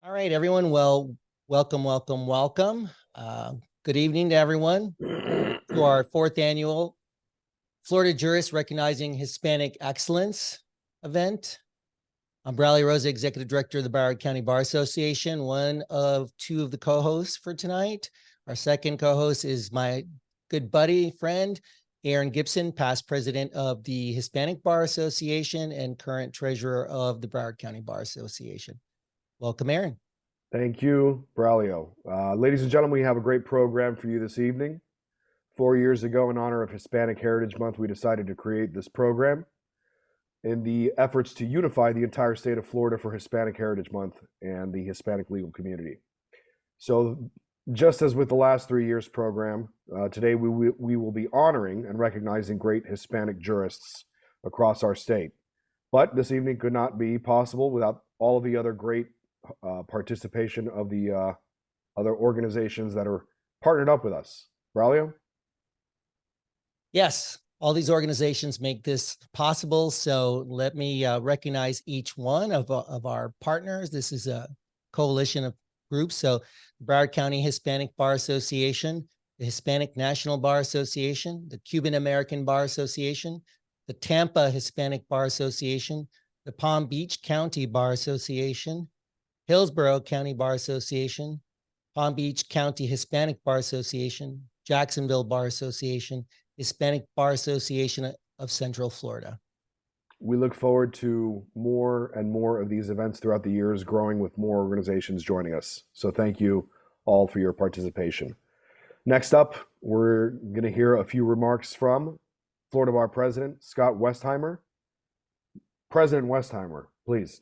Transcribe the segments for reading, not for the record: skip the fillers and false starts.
All right, everyone. Well, welcome, welcome, welcome. Good evening to everyone to our fourth annual Florida Jurist Recognizing Hispanic Excellence event. I'm Braulio, Rosa, Executive Director of the Broward County Bar Association, one of two of the co-hosts for tonight. Our second co-host is my good buddy, friend, Aron Gibson, past president of the Hispanic Bar Association and current treasurer of the Broward County Bar Association. Welcome, Aron. Thank you, Braulio. Ladies and gentlemen, we have a great program for you this evening. 4 years ago, in honor of Hispanic Heritage Month, we decided to create this program in the efforts to unify the entire state of Florida for Hispanic Heritage Month and the Hispanic legal community. So just as with the last 3 years program, today we will be honoring and recognizing great Hispanic jurists across our state. But this evening could not be possible without all of the other great participation of the other organizations that are partnered up with us. Braulio? Yes, all these organizations make this possible. So let me recognize each one of our partners. This is a coalition of groups. So the Broward County Hispanic Bar Association, the Hispanic National Bar Association, the Cuban American Bar Association, the Tampa Hispanic Bar Association, the Palm Beach County Bar Association, Hillsborough County Bar Association, Palm Beach County Hispanic Bar Association, Jacksonville Bar Association, Hispanic Bar Association of Central Florida. We look forward to more and more of these events throughout the years, growing with more organizations joining us. So thank you all for your participation. Next up, we're going to hear a few remarks from Florida Bar President Scott Westheimer. President Westheimer, please.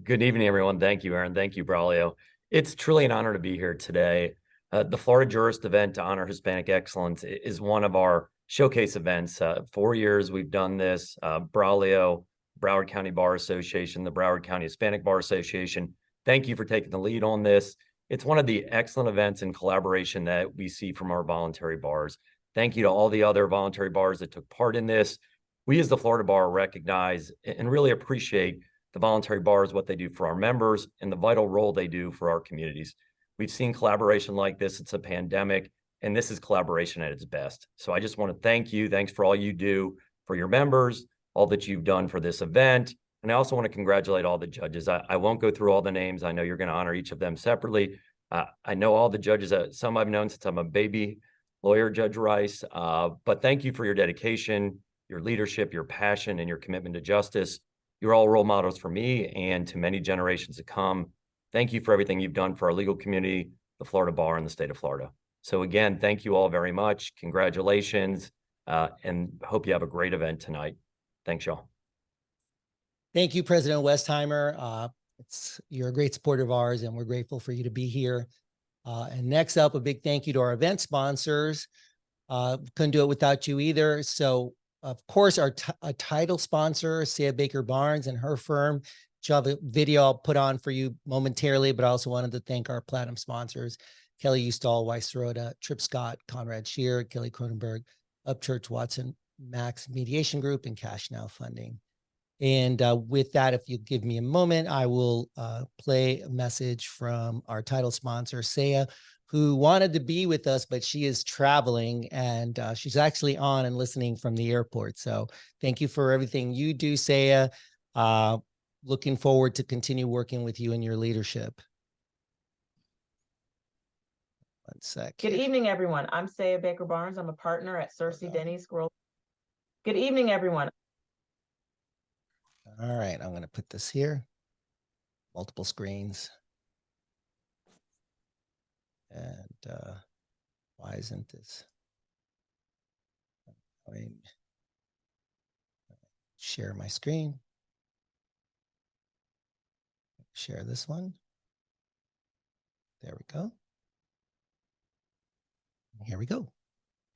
Good evening, everyone. Thank you, Aron. Thank you, Braulio. It's truly an honor to be here today. The Florida Jurist event to honor Hispanic excellence is one of our showcase events. 4 years we've done this. Braulio, Broward County Bar Association, the Broward County Hispanic Bar Association. Thank you for taking the lead on this. It's one of the excellent events in collaboration that we see from our voluntary bars. Thank you to all the other voluntary bars that took part in this. We as the Florida Bar recognize and really appreciate the voluntary bars, what they do for our members, and the vital role they do for our communities. We've seen collaboration like this. It's a pandemic, and this is collaboration at its best. So I just want to thank you. Thanks for all you do for your members, all that you've done for this event. And I also want to congratulate all the judges. I won't go through all the names. I know you're going to honor each of them separately. I know all the judges, some I've known since I'm a baby lawyer, Judge Rice. But thank you for your dedication, your leadership, your passion, and your commitment to justice. You're all role models for me and to many generations to come. Thank you for everything you've done for our legal community, the Florida Bar, and the state of Florida. So again, thank you all very much. Congratulations, and hope you have a great event tonight. Thanks, y'all. Thank you, President Westheimer. You're a great supporter of ours, and we're grateful for you to be here. And next up, a big thank you to our event sponsors. Couldn't do it without you either. So of course, our title sponsor, Saya Baker Barnes and her firm. She'll have a video I'll put on for you momentarily, but I also wanted to thank our platinum sponsors, Kelly Ustall, Weiss Rhoda, Trip Scott, Conrad Shear, Kelly Cronenberg, Upchurch Watson, Max Mediation Group, and Cash Now Funding. And with that, if you give me a moment, I will play a message from our title sponsor, Saya, who wanted to be with us, but she is traveling, and she's actually on and listening from the airport. So thank you for everything you do, Saya. Looking forward to continue working with you in your leadership. 1 sec. Good evening, everyone. I'm Saya Baker Barnes. I'm a partner at Cersei Denny Squirrel. Good evening, everyone. All right, I'm going to put this here. Multiple screens. And why isn't this? Share my screen. Share this one. There we go. Here we go.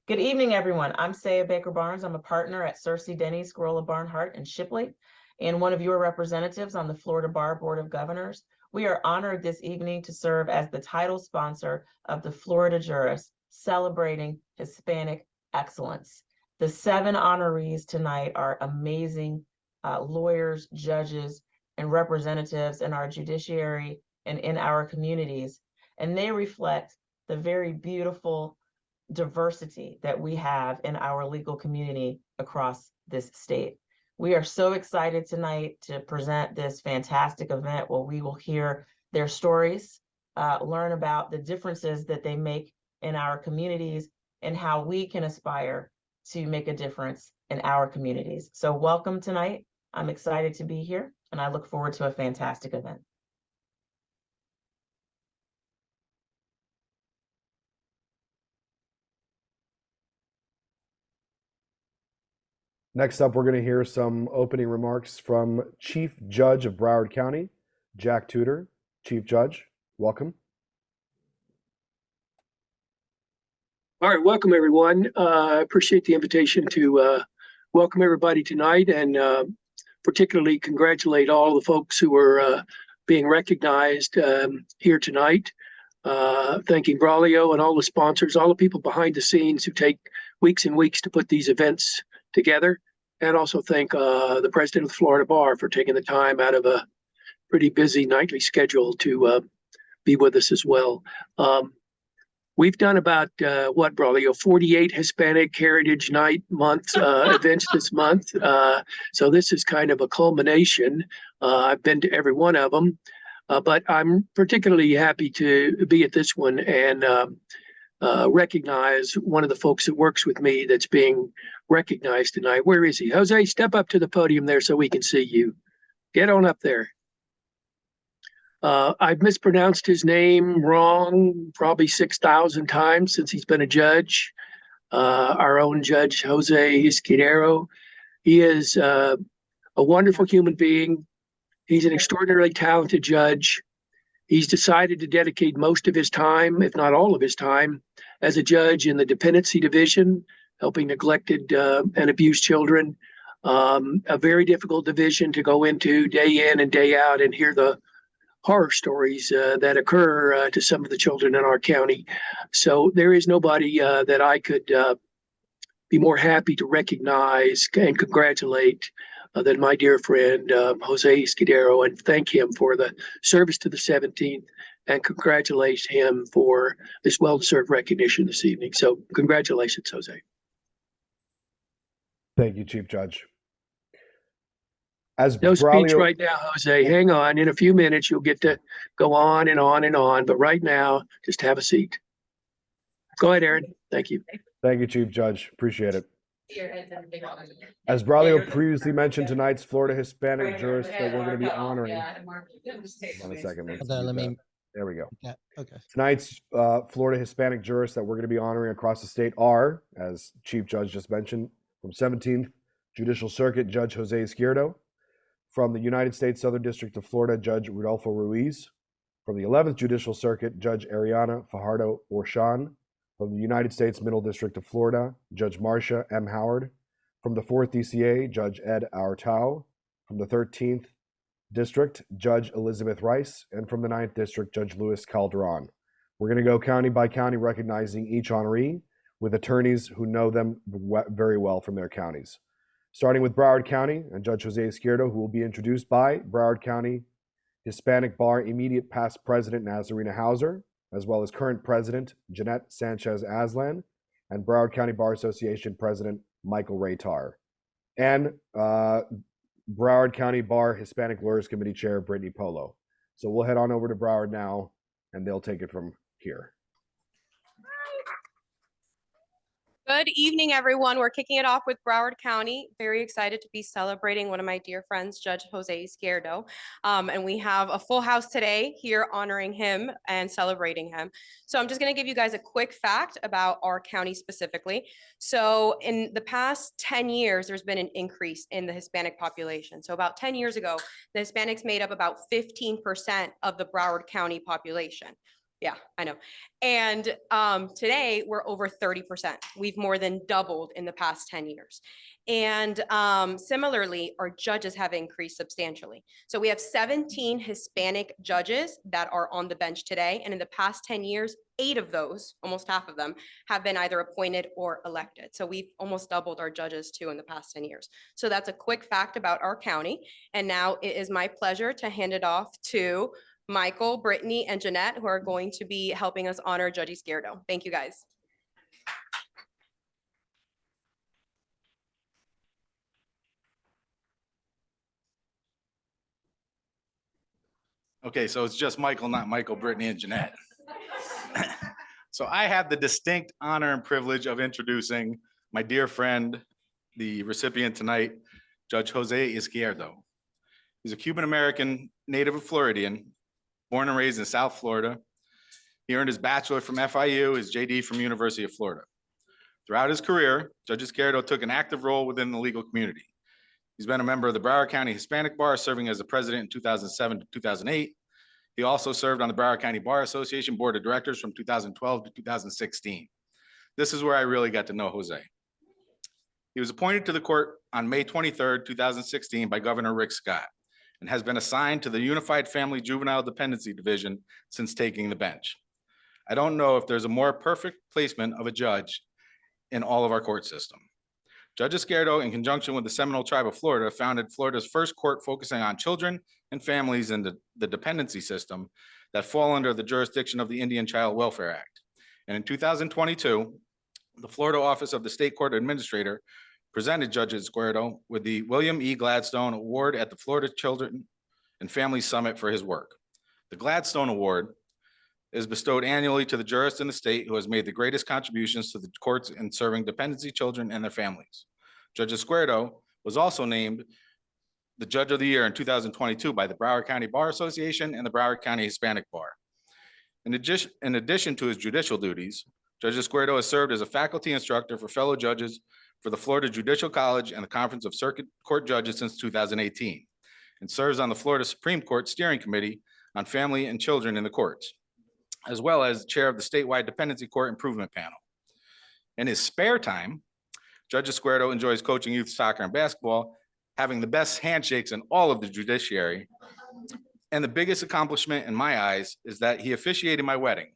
Good evening, everyone. I'm Saya Baker Barnes. I'm a partner at Cersei Denny Squirrel Barnhart and Shipley, and one of your representatives on the Florida Bar Board of Governors. We are honored this evening to serve as the title sponsor of the Florida Jurist, celebrating Hispanic excellence. The 7 honorees tonight are amazing lawyers, judges, and representatives in our judiciary and in our communities, and they reflect the very beautiful diversity that we have in our legal community across this state. We are so excited tonight to present this fantastic event where we will hear their stories, learn about the differences that they make in our communities, and how we can aspire to make a difference in our communities. So welcome tonight. I'm excited to be here, and I look forward to a fantastic event. Next up, we're going to hear some opening remarks from Chief Judge of Broward County, Jack Tudor. Chief Judge, welcome. All right, welcome everyone. I appreciate the invitation to welcome everybody tonight, and particularly congratulate all the folks who are being recognized here tonight. Thanking Braulio and all the sponsors, all the people behind the scenes who take weeks and weeks to put these events together, and also thank the president of the Florida Bar for taking the time out of a pretty busy nightly schedule to be with us as well. We've done about, what, Braulio, 48 Hispanic Heritage Night Month events this month. So this is kind of a culmination. I've been to every one of them, but I'm particularly happy to be at this one and recognize one of the folks that works with me that's being recognized tonight. Where is he? Jose, step up to the podium there so we can see you. Get on up there. I've mispronounced his name wrong probably 6,000 times since he's been a judge. Our own Judge Jose Izquierdo. He is a wonderful human being. He's an extraordinarily talented judge. He's decided to dedicate most of his time, if not all of his time, as a judge in the dependency division, helping neglected and abused children. A very difficult division to go into day in and day out and hear the horror stories that occur to some of the children in our county. So there is nobody that I could be more happy to recognize and congratulate than my dear friend Jose Izquierdo, and thank him for the service to the 17th and congratulate him for this well-deserved recognition this evening. So congratulations, Jose. Thank you, Chief Judge. As No speech Braulio, right now, Jose. Hang on. In a few minutes, you'll get to go on and on and on. But right now, just have a seat. Go ahead, Aron. Thank you. Thank you, Chief Judge. Appreciate it. As Braulio previously mentioned, tonight's Florida Hispanic jurist that we're going to be honoring. Hold on a second. Hold on, let me. There we go. Yeah, okay. Tonight's Florida Hispanic jurists that we're going to be honoring across the state are, as Chief Judge just mentioned, from 17th Judicial Circuit, Judge Jose Izquierdo. From the United States Southern District of Florida, Judge Rodolfo Ruiz. From the 11th Judicial Circuit, Judge Ariana Fajardo Orshan. From the United States Middle District of Florida, Judge Marcia M. Howard. From the 4th DCA, Judge Ed Artau. From the 13th District, Judge Elizabeth Rice. And from the 9th District, Judge Luis Calderon. We're going to go county by county recognizing each honoree with attorneys who know them very well from their counties. Starting with Broward County and Judge Jose Izquierdo, who will be introduced by Broward County Hispanic Bar immediate past president Nazarena Hauser, as well as current president Jeanette Sanchez Aslan, and Broward County Bar Association president Michael Raytar, and Broward County Bar Hispanic Lawyers Committee chair Brittany Polo. So we'll head on over to Broward now, and they'll take it from here. Good evening, everyone. We're kicking it off with Broward County. Very excited to be celebrating one of my dear friends, Judge Jose Izquierdo. And we have a full house today here honoring him and celebrating him. So I'm just going to give you guys a quick fact about our county specifically. So in the past 10 years, there's been an increase in the Hispanic population. So about 10 years ago, the Hispanics made up about 15% of the Broward County population. Yeah, I know. And today we're over 30%. We've more than doubled in the past 10 years. And similarly, our judges have increased substantially. So we have 17 Hispanic judges that are on the bench today. And in the past 10 years, 8 of those, almost half of them, have been either appointed or elected. So we've almost doubled our judges too in the past 10 years. So that's a quick fact about our county. And now it is my pleasure to hand it off to Michael, Brittany, and Jeanette, who are going to be helping us honor Judge Izquierdo. Thank you, guys. Okay, so it's just Michael, not Michael, Brittany, and Jeanette. So I have the distinct honor and privilege of introducing my dear friend, the recipient tonight, Judge Jose Izquierdo. He's a Cuban-American native of Floridian, born and raised in South Florida. He earned his bachelor from FIU, his JD from University of Florida. Throughout his career, Judge Izquierdo took an active role within the legal community. He's been a member of the Broward County Hispanic Bar, serving as the president in 2007 to 2008. He also served on the Broward County Bar Association Board of Directors from 2012 to 2016. This is where I really got to know Jose. He was appointed to the court on May 23rd, 2016 by Governor Rick Scott and has been assigned to the Unified Family Juvenile Dependency Division since taking the bench. I don't know if there's a more perfect placement of a judge in all of our court system. Judge Izquierdo, in conjunction with the Seminole Tribe of Florida, founded Florida's first court focusing on children and families in the dependency system that fall under the jurisdiction of the Indian Child Welfare Act. And in 2022, the Florida Office of the State Court Administrator presented Judge Izquierdo with the William E. Gladstone Award at the Florida Children and Families Summit for his work. The Gladstone Award is bestowed annually to the jurist in the state who has made the greatest contributions to the courts in serving dependency children and their families. Judge Izquierdo was also named the Judge of the Year in 2022 by the Broward County Bar Association and the Broward County Hispanic Bar. In addition to his judicial duties, Judge Izquierdo has served as a faculty instructor for fellow judges for the Florida Judicial College and the Conference of Circuit Court Judges since 2018, and serves on the Florida Supreme Court Steering Committee on Family and Children in the Courts, as well as chair of the statewide Dependency Court Improvement Panel. In his spare time, Judge Izquierdo enjoys coaching youth soccer and basketball, having the best handshakes in all of the judiciary. And the biggest accomplishment in my eyes is that he officiated my wedding,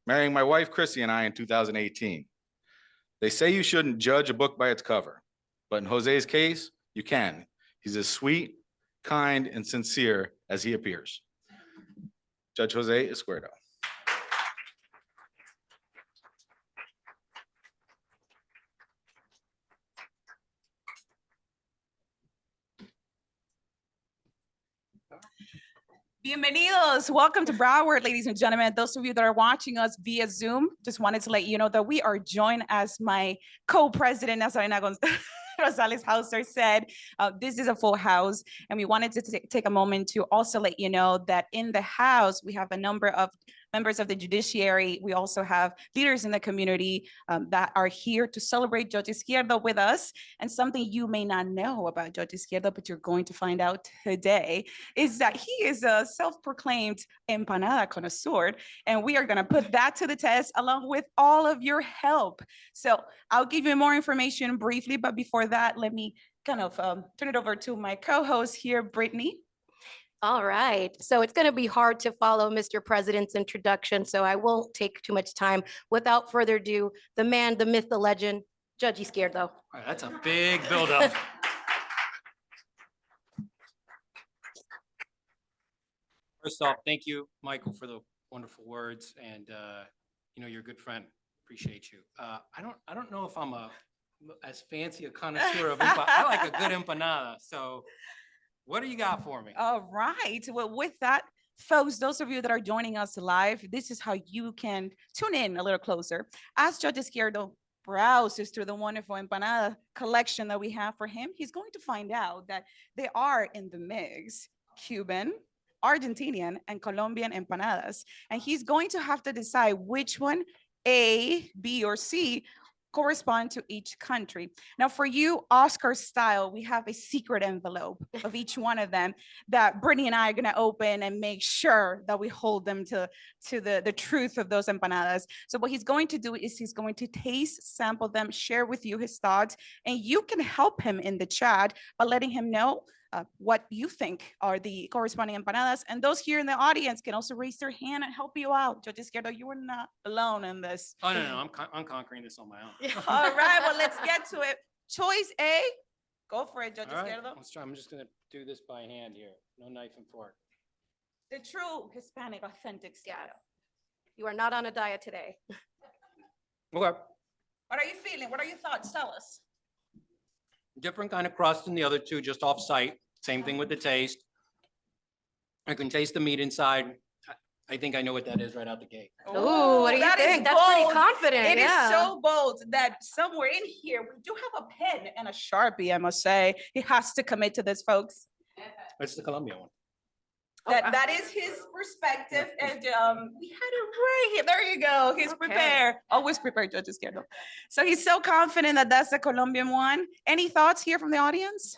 marrying my wife, Chrissy, and I in 2018. They say you shouldn't judge a book by its cover, but in Jose's case, you can. He's as sweet, kind, and sincere as he appears. Judge Jose Izquierdo. Bienvenidos. Welcome to Broward, ladies and gentlemen. Those of you that are watching us via Zoom, just wanted to let you know that we are joined, as my co-president, Ariana Rosales Hauser said, this is a full house, and we wanted to take a moment to also let you know that in the house, we have a number of members of the judiciary. We also have leaders in the community that are here to celebrate Judge Izquierdo with us. And something you may not know about Judge Izquierdo, but you're going to find out today, is that he is a self-proclaimed empanada connoisseur, and we are going to put that to the test along with all of your help. So I'll give you more information briefly, but before that, let me kind of turn it over to my co-host here, Brittany. All right, so it's going to be hard to follow Mr. President's introduction, so I won't take too much time. Without further ado, the man, the myth, the legend, Judge Izquierdo. All right, that's a big buildup. First off, thank you, Michael, for the wonderful words, and you know, you're a good friend. Appreciate you. I don't know if I'm as fancy a connoisseur of empanada. I like a good empanada, so. What do you got for me? All right. Well, with that, folks, those of you that are joining us live, this is how you can tune in a little closer. As Judge Izquierdo browses through the wonderful empanada collection that we have for him, he's going to find out that they are in the mix Cuban, Argentinian, and Colombian empanadas. And he's going to have to decide which one, A, B, or C, correspond to each country. Now for you, Oscar style, we have a secret envelope of each one of them that Brittany and I are gonna open and make sure that we hold them to the truth of those empanadas. So what he's going to do is he's going to taste, sample them, share with you his thoughts, and you can help him in the chat by letting him know what you think are the corresponding empanadas. And those here in the audience can also raise their hand and help you out. Judge Izquierdo, you are not alone in this. Oh, no, I'm conquering this on my own. All right, well, let's get to it. Choice A, go for it, Judge All right, Izquierdo. let's try. I'm just gonna do this by hand here. No knife and fork. The true Hispanic authentic style. Yes. You are not on a diet today. Okay, What are you feeling? What are your thoughts? Tell us. different kind of crust than the other two, just off-site. Same thing with the taste. I can taste the meat inside. I think I know what that is right out the gate. Ooh, what do you that is think? That's pretty bold. confident. It is yeah. so bold that somewhere in here, we do have a pen and a Sharpie, I must say. He has to commit to this, folks. It's the Colombia one. That is his perspective, and we had it right here. There you go. He's Okay. prepared. Always prepared, Judge Izquierdo. So he's so confident that that's the Colombian one. Any thoughts here from the audience?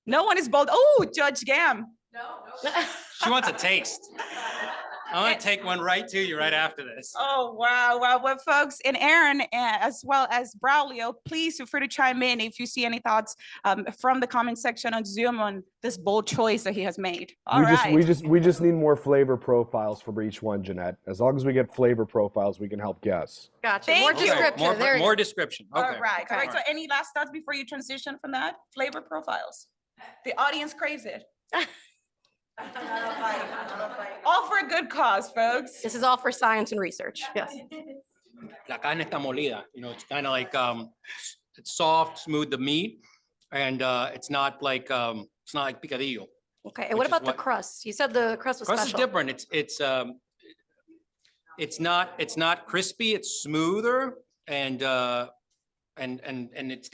No one is bold. Oh, Judge Gam. She wants a taste. I'm gonna take one right to you right after this. Oh, wow, wow. Well, folks, and Aron, as well as Braulio, please feel free to chime in if you see any thoughts from the comment section on Zoom on this bold choice that he has made. All right. We just need more flavor profiles for each one, Jeanette. As long as we get flavor profiles, we can help guess. Gotcha. Thank More you. description. There you More go. description. All Okay. right. All right. All So any last thoughts before you transition from that? Flavor profiles. The audience craves it. All for a good cause, folks. This is all for science and research. Yes. La carne está molida. You know, it's kind of like it's soft, smooth the meat, and it's not like picadillo. Okay. And what Which is about the what- crust? You said the crust was Crust is special. different. It's not crispy. It's smoother, and it's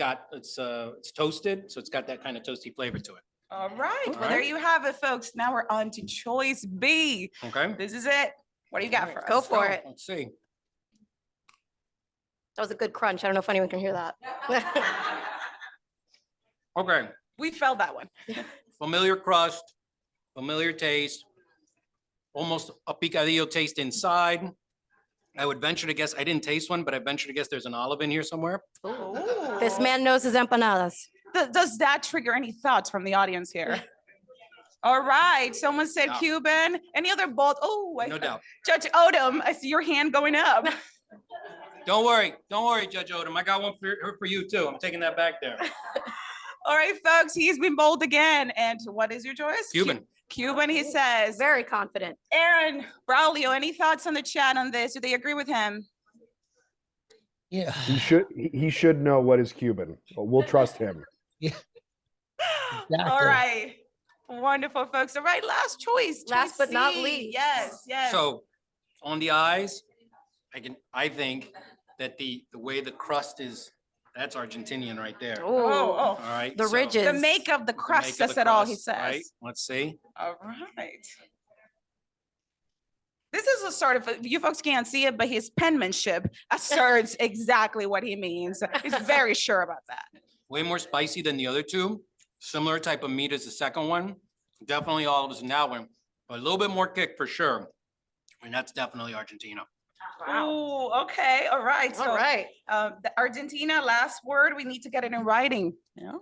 toasted, so it's got that kind of toasty flavor to it. All right. Well, right. there you have it, folks. Now we're on to choice B. Okay. This is it. What do you got for us? Go for it. Let's see. That was a good crunch. I don't know if anyone can hear that. Okay. We felt that one. Familiar crust, familiar taste, almost a picadillo taste inside. I would venture to guess, I didn't taste one, but I venture to guess there's an olive in here somewhere. This man knows his empanadas. Does that trigger any thoughts from the audience here? All right. Someone said No. Cuban. Any other bold? Oh, No doubt. Judge Odom, I see your hand going up. Don't worry, Judge Odom. I got one for you too. I'm taking that back there. All right, folks, he's been bold again. And what is your choice? Cuban. Cuban, he says. Very confident. Aron, Braulio, any thoughts on the chat on this? Do they agree with him? Yeah. He should know what is Cuban. But we'll trust him. All right. Wonderful, folks. All right, last choice. Last choice but not C. least. Yes, yes. So on the eyes, I think that the way the crust is, that's Argentinian right there. All Oh, oh. right. The so ridges. The make of the the crust make of says the it all, he crust, says. right? Let's see. All right. This is a sort of, you folks can't see it, but his penmanship asserts exactly what he means. He's very sure about that. Way more spicy than the other two. Similar type of meat as the second one. Definitely olives in that one, but a little bit more kick for sure. And that's definitely Argentina. Oh, okay. All right. All So, right. the Argentina, last word, we need to get it in writing. You know?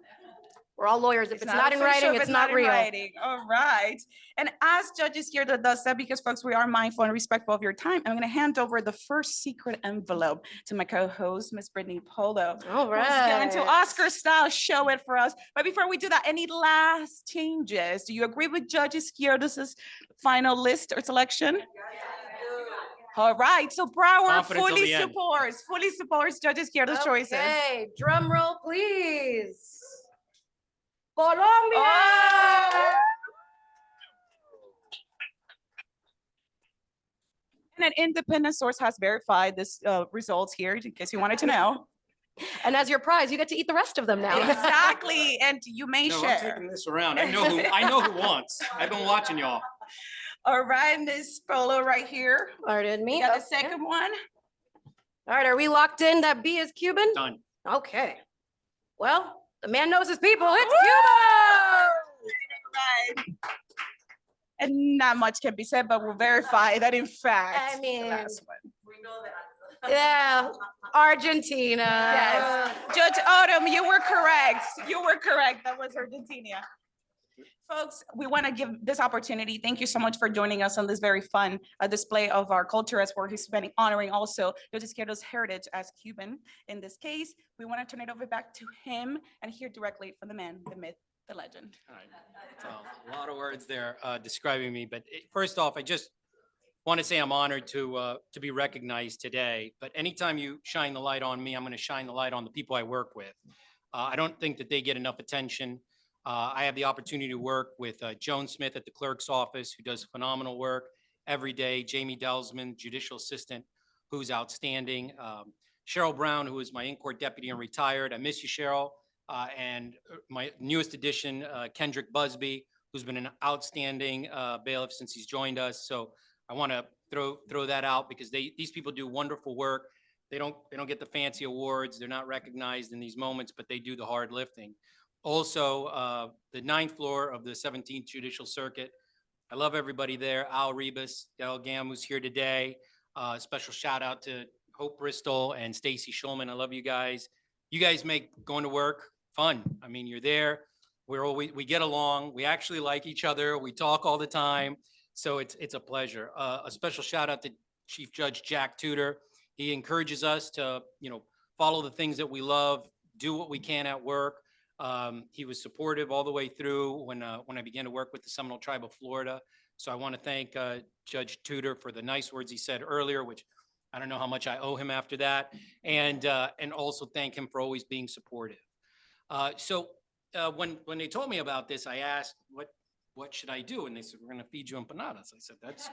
We're all lawyers. If it's not in official, writing, if it's not in real. writing. All right. And as judges here that does that, because folks, we are mindful and respectful of your time, I'm going to hand over the first secret envelope to my co-host, Miss Brittany Polo. All Who's going to right. Oscar style show it for us. But before we do that, any last changes? Do you agree with Judge Izquierdo's final list or selection? All right, so Broward Confident till the end. fully supports Judge Izquierdo's choices. Okay, drum roll, please. Colombia! Oh! And an independent source has verified this results here, in case you wanted to know. And as your prize, you get to eat the rest of them now. Exactly, and you may No, I'm share. taking this around. I know who wants. I've been watching y'all. All right, Ms. Polo right here. Pardon You me. got the Okay. second one. All right, are we locked in that B is Cuban? Done. Okay. Well, the man knows his people. It's Woo! Cuba! Right. And not much can be said, but we'll verify that in fact. I mean, the last one. yeah, Argentina. Yes. Judge Odom, you were correct. You were correct. That was Argentina. Folks, we want to give this opportunity. Thank you so much for joining us on this very fun display of our culture as we're Hispanic, honoring also Judge Izquierdo's heritage as Cuban. In this case, we want to turn it over back to him and hear directly from the man, the myth, the legend. All right. It's a lot of work. words there describing me, but first off, I just want to say I'm honored to be recognized today. But anytime you shine the light on me, I'm going to shine the light on the people I work with. I don't think that they get enough attention. I have the opportunity to work with Joan Smith at the clerk's office, who does phenomenal work every day. Jamie Delsman, judicial assistant, who's outstanding. Cheryl Brown, who is my in-court deputy and retired. I miss you, Cheryl. And my newest addition, Kendrick Busby, who's been an outstanding bailiff since he's joined us. So I want to throw that out because these people do wonderful work. They don't get the fancy awards. They're not recognized in these moments, but they do the hard lifting. Also, the 9th floor of the 17th Judicial Circuit. I love everybody there. Al Rebus, Del Gam, who's here today. Special shout out to Hope Bristol and Stacy Schulman. I love you guys. You guys make going to work fun. I mean, you're there. We get along. We actually like each other. We talk all the time. So it's a pleasure. A special shout out to Chief Judge Jack Tudor. He encourages us to, follow the things that we love, do what we can at work. He was supportive all the way through when I began to work with the Seminole Tribe of Florida. So I want to thank Judge Tudor for the nice words he said earlier, which I don't know how much I owe him after that, and also thank him for always being supportive. So when they told me about this, I asked, what should I do? And they said, we're going to feed you empanadas. I said, that's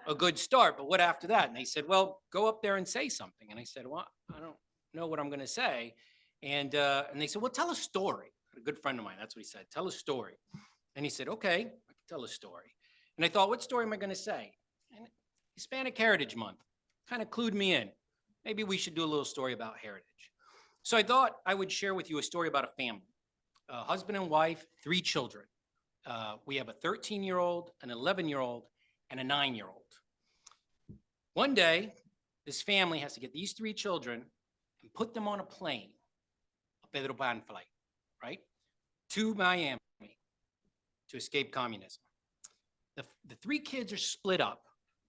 a good start, but what after that? And they said, well, go up there and say something. And I said, well, I don't know what I'm going to say. And they said, well, tell a story. A good friend of mine, that's what he said, tell a story. And he said, okay, I can tell a story. And I thought, what story am I going to say? And Hispanic Heritage Month kind of clued me in. Maybe we should do a little story about heritage. So I thought I would share with you a story about a family, a husband and wife, 3 children. We have a 13-year-old, an 11-year-old, and a 9-year-old. One day, this family has to get these 3 children and put them on a plane, a Pedro Pan flight, right, to Miami to escape communism. The 3 kids are split up.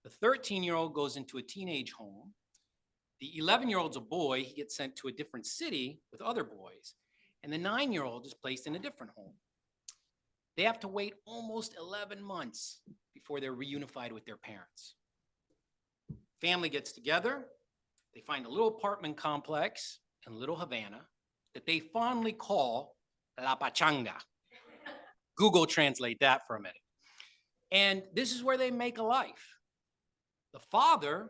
The 13-year-old goes into a teenage home. The 11-year-old's a boy. He gets sent to a different city with other boys. And the 9-year-old is placed in a different home. They have to wait almost 11 months before they're reunified with their parents. Family gets together. They find a little apartment complex in Little Havana that they fondly call La Pachanga. Google translate that for a minute. And this is where they make a life. The father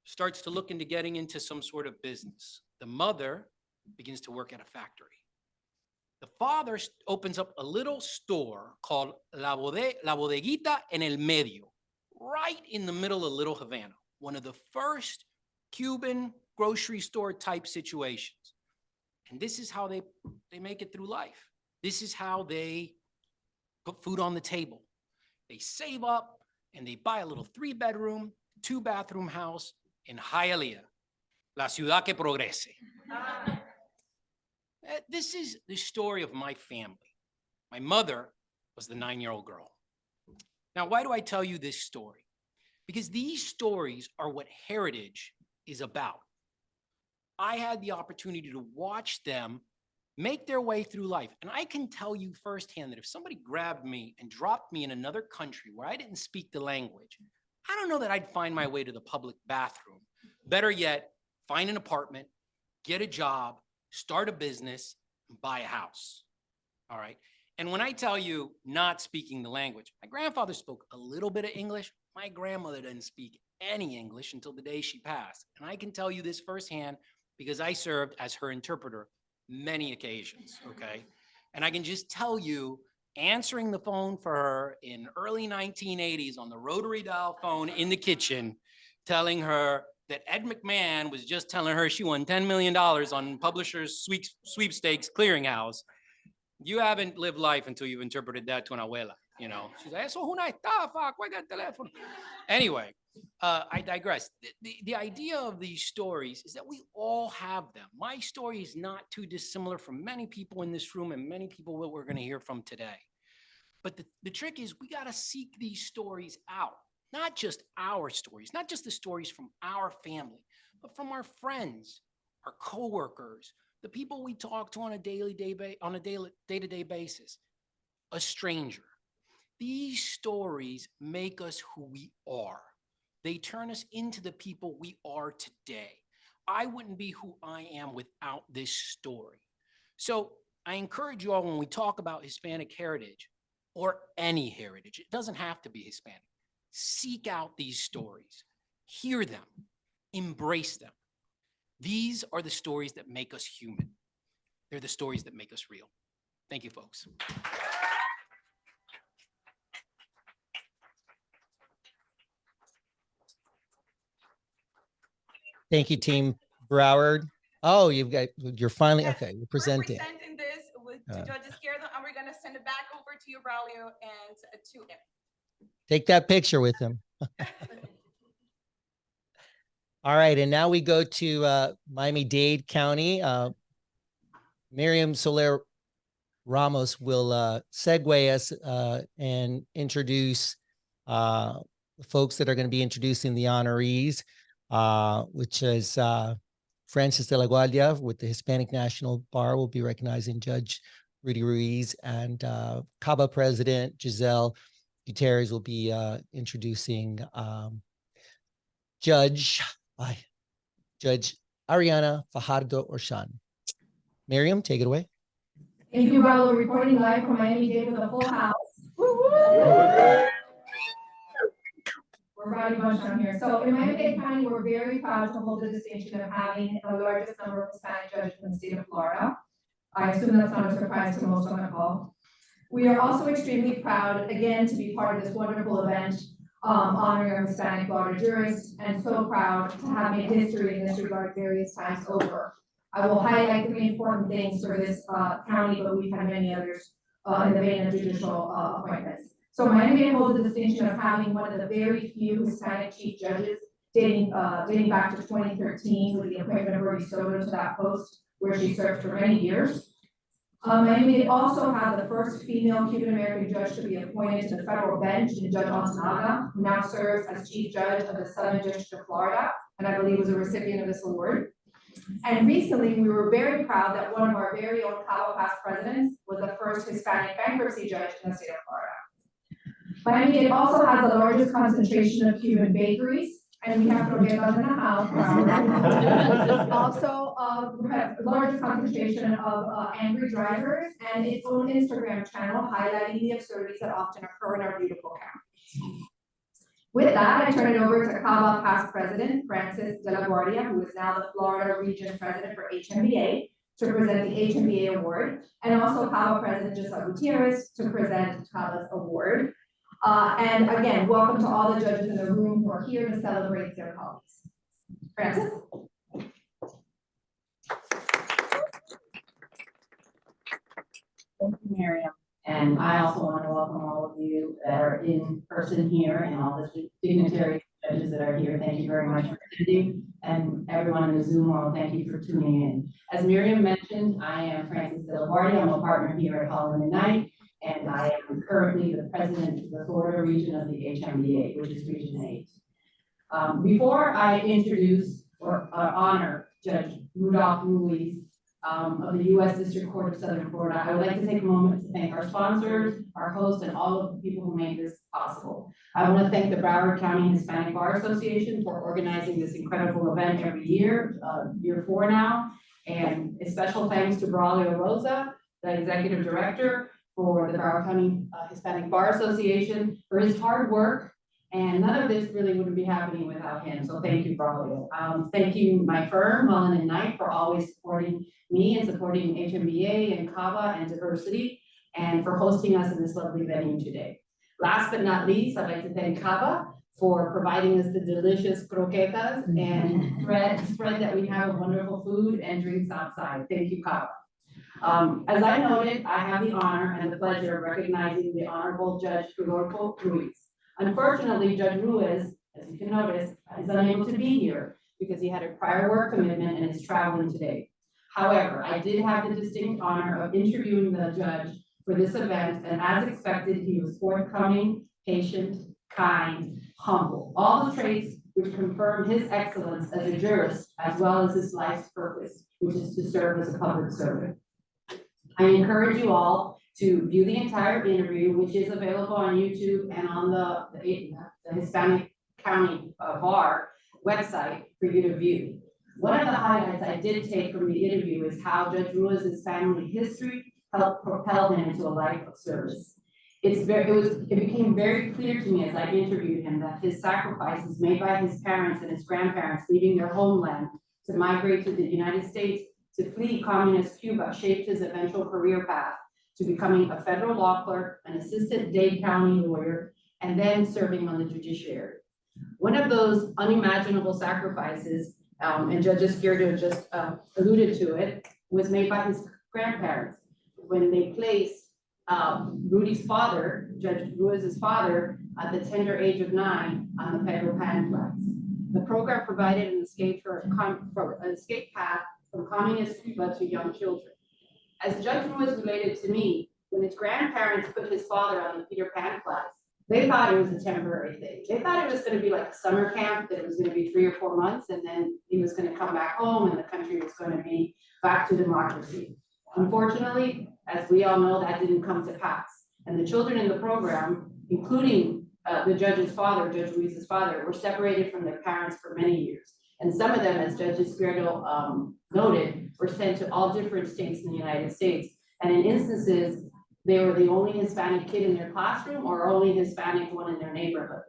starts to look into getting into some sort of business. The mother begins to work at a factory. The father opens up a little store called La Bodeguita en el Medio, right in the middle of Little Havana, one of the first Cuban grocery store type situations. And this is how they make it through life. This is how they put food on the table. They save up and they buy a little 3-bedroom, 2-bathroom house in Hialeah, la ciudad que progrese. This is the story of my family. My mother was the 9-year-old girl. Now, why do I tell you this story? Because these stories are what heritage is about. I had the opportunity to watch them make their way through life. And I can tell you firsthand that if somebody grabbed me and dropped me in another country where I didn't speak the language, I don't know that I'd find my way to the public bathroom. Better yet, find an apartment, get a job, start a business, and buy a house. All right. And when I tell you not speaking the language, my grandfather spoke a little bit of English. My grandmother didn't speak any English until the day she passed. And I can tell you this firsthand because I served as her interpreter many occasions. Okay. And I can just tell you, answering the phone for her in early 1980s on the rotary dial phone in the kitchen, telling her that Ed McMahon was just telling her she won $10 million on Publishers Sweepstakes Clearinghouse. You haven't lived life until you've interpreted that to an abuela, you know. She's like, eso es una estafa, cuelga el teléfono. Anyway, I digress. The idea of these stories is that we all have them. My story is not too dissimilar from many people in this room and many people that we're going to hear from today. But the trick is we got to seek these stories out. Not just our stories, not just the stories from our family, but from our friends, our coworkers, the people we talk to on a day-to-day basis, a stranger. These stories make us who we are. They turn us into the people we are today. I wouldn't be who I am without this story. So I encourage you all, when we talk about Hispanic heritage or any heritage, it doesn't have to be Hispanic, seek out these stories, hear them, embrace them. These are the stories that make us human. They're the stories that make us real. Thank you, folks. Thank you, Team Broward. Oh, you're finally, Yes, okay, you're We're presenting. presenting this to Judge Izquierdo, and we're gonna send it back over to you, Braulio, and to him. Take that picture with him. All right, and now we go to Miami-Dade County. Miriam Soler Ramos will segue us and introduce the folks that are going to be introducing the honorees, which is Francis de la Guardia with the Hispanic National Bar will be recognizing Judge Rudy Ruiz, and CABA President Giselle Gutierrez will be introducing Judge Ariana Fajardo Orshan. Miriam, take it away. Thank you, Raul. Reporting live from Miami-Dade with a full house. We're riding bunch down here. So in Miami-Dade County, we're very proud to hold the distinction of having the largest number of Hispanic judges in the state of Florida. I assume that's not a surprise to most on the call. We are also extremely proud, again, to be part of this wonderful event, honoring our Hispanic Florida jurists, and so proud to have made history in this regard various times over. I will highlight 3 important things for this county, but we've had many others in the vein of judicial appointments. So Miami-Dade holds the distinction of having one of the very few Hispanic chief judges dating back to 2013 with the appointment of Ruiz to that post, where she served for many years. Miami-Dade also had the first female Cuban-American judge to be appointed to the federal bench in Judge Altanaga, who now serves as chief judge of the Southern District of Florida, and I believe was a recipient of this award. And recently, we were very proud that one of our very own CABA past presidents was the first Hispanic bankruptcy judge in the state of Florida. Miami-Dade also has the largest concentration of Cuban bakeries, and we have croquetas in the house. Also, we have the largest concentration of angry drivers and its own Instagram channel highlighting the absurdities that often occur in our beautiful county. With that, I turn it over to CABA past president, Francis de la Guardia, who is now the Florida region president for HMBA, to present the HMBA award, and also CABA president Giselle Gutierrez to present CABA's award. And again, welcome to all the judges in the room who are here to celebrate their colleagues. Francis? Thank you, Miriam. And I also want to welcome all of you that are in person here and all the dignitaries, judges that are here. Thank you very much for attending. And everyone in the Zoom world, thank you for tuning in. As Miriam mentioned, I am Francis de la Guardia. I'm a partner here at Holland & Knight, and I am currently the president of the Florida region of the HMBA, which is Region 8. Before I introduce or honor Judge Rodolfo Ruiz, of the U.S. District Court of Southern Florida, I would like to take a moment to thank our sponsors, our hosts, and all of the people who made this possible. I want to thank the Broward County Hispanic Bar Association for organizing this incredible event every year, year 4 now, and a special thanks to Braulio Rosa, the executive director for the Broward County Hispanic Bar Association, for his hard work. And none of this really wouldn't be happening without him. So thank you, Braulio. Thank you, my firm, Holland & Knight, for always supporting me and supporting HMBA and CABA and diversity, and for hosting us in this lovely venue today. Last but not least, I'd like to thank CABA for providing us the delicious croquetas and spread that we have of wonderful food and drinks outside. Thank you, CABA. As I noted, I have the honor and the pleasure of recognizing the Honorable Judge Rodolfo Ruiz. Unfortunately, Judge Ruiz, as you can notice, is unable to be here because he had a prior work commitment and is traveling today. However, I did have the distinct honor of interviewing the judge for this event, and as expected, he was forthcoming, patient, kind, humble, all the traits which confirm his excellence as a jurist, as well as his life's purpose, which is to serve as a public servant. I encourage you all to view the entire interview, which is available on YouTube and on the Hispanic County Bar website for you to view. One of the highlights I did take from the interview is how Judge Ruiz's family history helped propel him into a life of service. It became very clear to me as I interviewed him that his sacrifices made by his parents and his grandparents leaving their homeland to migrate to the United States to flee communist Cuba shaped his eventual career path to becoming a federal law clerk, an assistant Dade County lawyer, and then serving on the judiciary. One of those unimaginable sacrifices, and Judge Izquierdo just alluded to it, was made by his grandparents when they placed Rudy's father, Judge Ruiz's father, at the tender age of 9 on the federal pamphlets. The program provided an escape path from communist Cuba to young children. As Judge Ruiz related to me, when his grandparents put his father on the Peter Pan class, they thought it was a temporary thing. They thought it was going to be like a summer camp, that it was going to be 3 or 4 months, and then he was going to come back home and the country was going to be back to democracy. Unfortunately, as we all know, that didn't come to pass. And the children in the program, including the judge's father, Judge Ruiz's father, were separated from their parents for many years. And some of them, as Judge Izquierdo noted, were sent to all different states in the United States. And in instances, they were the only Hispanic kid in their classroom or only Hispanic one in their neighborhood.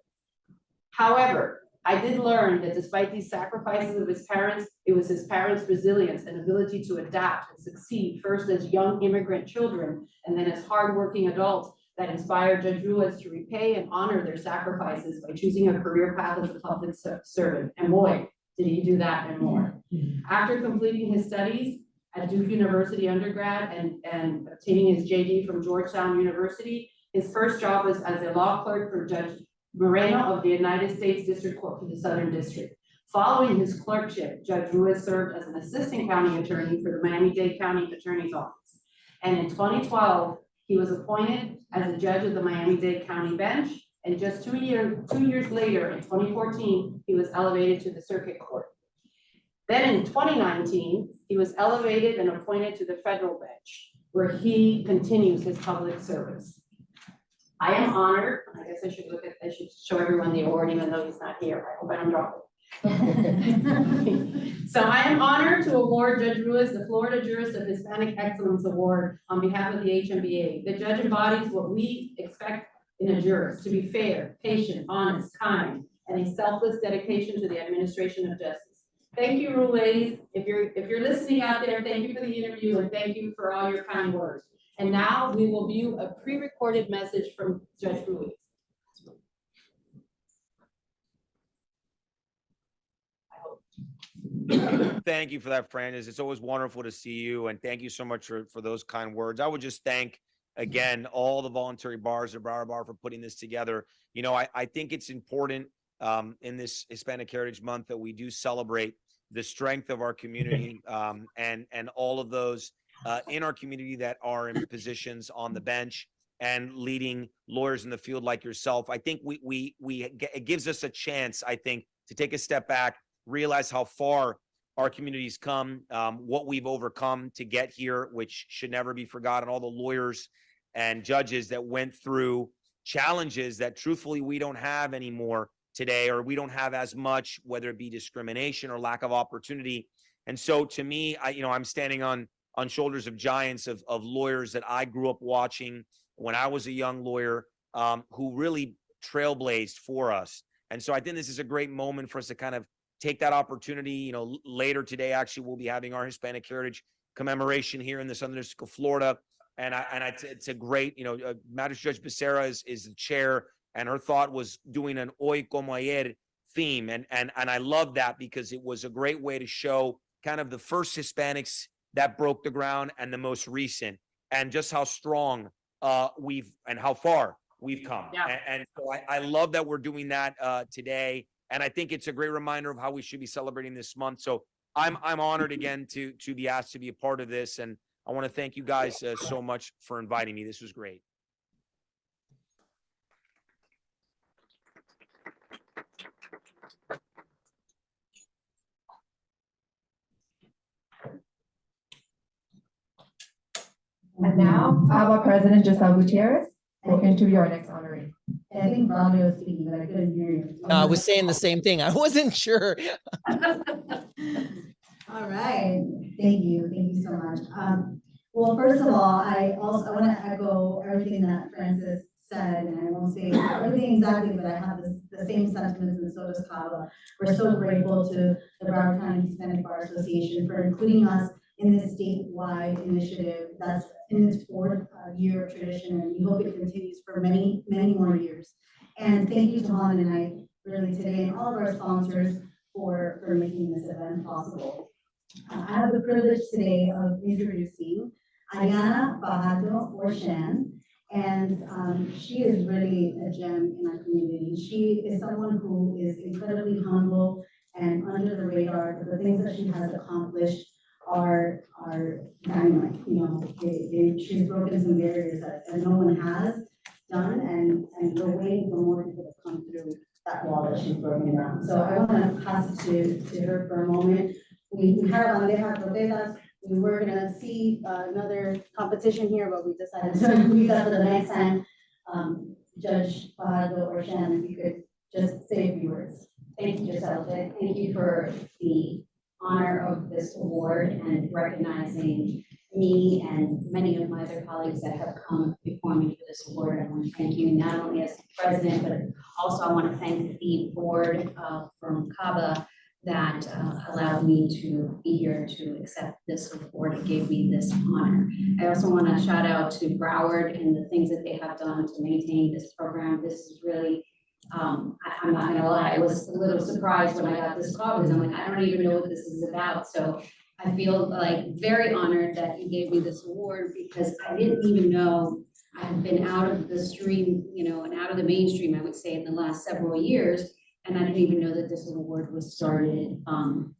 However, I did learn that despite these sacrifices of his parents, it was his parents' resilience and ability to adapt and succeed, first as young immigrant children and then as hardworking adults, that inspired Judge Ruiz to repay and honor their sacrifices by choosing a career path as a public servant. And boy, did he do that and more. After completing his studies at Duke University undergrad and obtaining his JD from Georgetown University, his first job was as a law clerk for Judge Moreno of the United States District Court for the Southern District. Following his clerkship, Judge Ruiz served as an assistant county attorney for the Miami-Dade County Attorney's Office. And in 2012, he was appointed as a judge of the Miami-Dade County bench. And just 2 years later, in 2014, he was elevated to the circuit court. Then in 2019, he was elevated and appointed to the federal bench, where he continues his public service. I am honored. I guess I should show everyone the award, even though he's not here. I hope I don't drop it. So I am honored to award Judge Ruiz the Florida Jurist of Hispanic Excellence Award on behalf of the HMBA. The judge embodies what we expect in a jurist: to be fair, patient, honest, kind, and a selfless dedication to the administration of justice. Thank you, Ruiz. If you're listening out there, thank you for the interview and thank you for all your kind words. And now we will view a pre-recorded message from Judge Ruiz. Thank you for that, Francis. It's always wonderful to see you, and thank you so much for those kind words. I would just thank, again, all the voluntary bars of Broward Bar for putting this together. You know, I think it's important in this Hispanic Heritage Month that we do celebrate the strength of our community and all of those in our community that are in positions on the bench and leading lawyers in the field like yourself. I think it gives us a chance, I think, to take a step back, realize how far our community's come, what we've overcome to get here, which should never be forgotten. All the lawyers and judges that went through challenges that truthfully we don't have anymore today, or we don't have as much, whether it be discrimination or lack of opportunity. And so to me, I'm standing on shoulders of giants of lawyers that I grew up watching when I was a young lawyer, who really trailblazed for us. And so I think this is a great moment for us to kind of take that opportunity. You know, later today, actually, we'll be having our Hispanic Heritage commemoration here in the Southern District of Florida. And it's a great, Magistrate Judge Becerra is the chair, and her thought was doing an Hoy Como Ayer theme. And I love that because it was a great way to show kind of the first Hispanics that broke the ground and the most recent, and just how strong and how far we've come. Yeah. And so I love that we're doing that today. And I think it's a great reminder of how we should be celebrating this month. So I'm honored again to be asked to be a part of this. And I want to thank you guys so much for inviting me. This was great. And now, our President Giselle Gutierrez will interview our next honoree. And I think Braulio was speaking, but I couldn't hear you. I was saying the same thing. I wasn't sure. All right, thank you so much. Well, first of all, I want to echo everything that Francis said, and I won't say everything exactly, but I have the same sentiments, and so does Cava. We're so grateful to the Broward County Hispanic Bar Association for including us in this statewide initiative that's in its fourth year of tradition, and we hope it continues for many, many more years. And thank you to Holland and I really today, and all of our sponsors for making this event possible. I have the privilege today of introducing Ariana Fajardo Orshan, and she is really a gem in our community. She is someone who is incredibly humble and under the radar, but the things that she has accomplished are dynamite. You know, she's broken some barriers that no one has done, and we're waiting for more people to come through that wall that she's broken down. So I want to pass it to her for a moment. We had a bandeja croquetas. We were gonna see another competition here, but we decided to leave that for the next time. Judge Fajardo Orshan, if you could just say a few words. Thank you, Giselle. Thank you for the honor of this award and recognizing me and many of my other colleagues that have come before me for this award. I want to thank you not only as president, but also I want to thank the board from CABA that allowed me to be here to accept this award and gave me this honor. I also want to shout out to Broward and the things that they have done to maintain this program. This is really, I'm not gonna lie, I was a little surprised when I got this call because I'm like, I don't even know what this is about. So I feel like very honored that you gave me this award because I didn't even know. I've been out of the stream, you know, and out of the mainstream, I would say, in the last several years. And I didn't even know that this award was started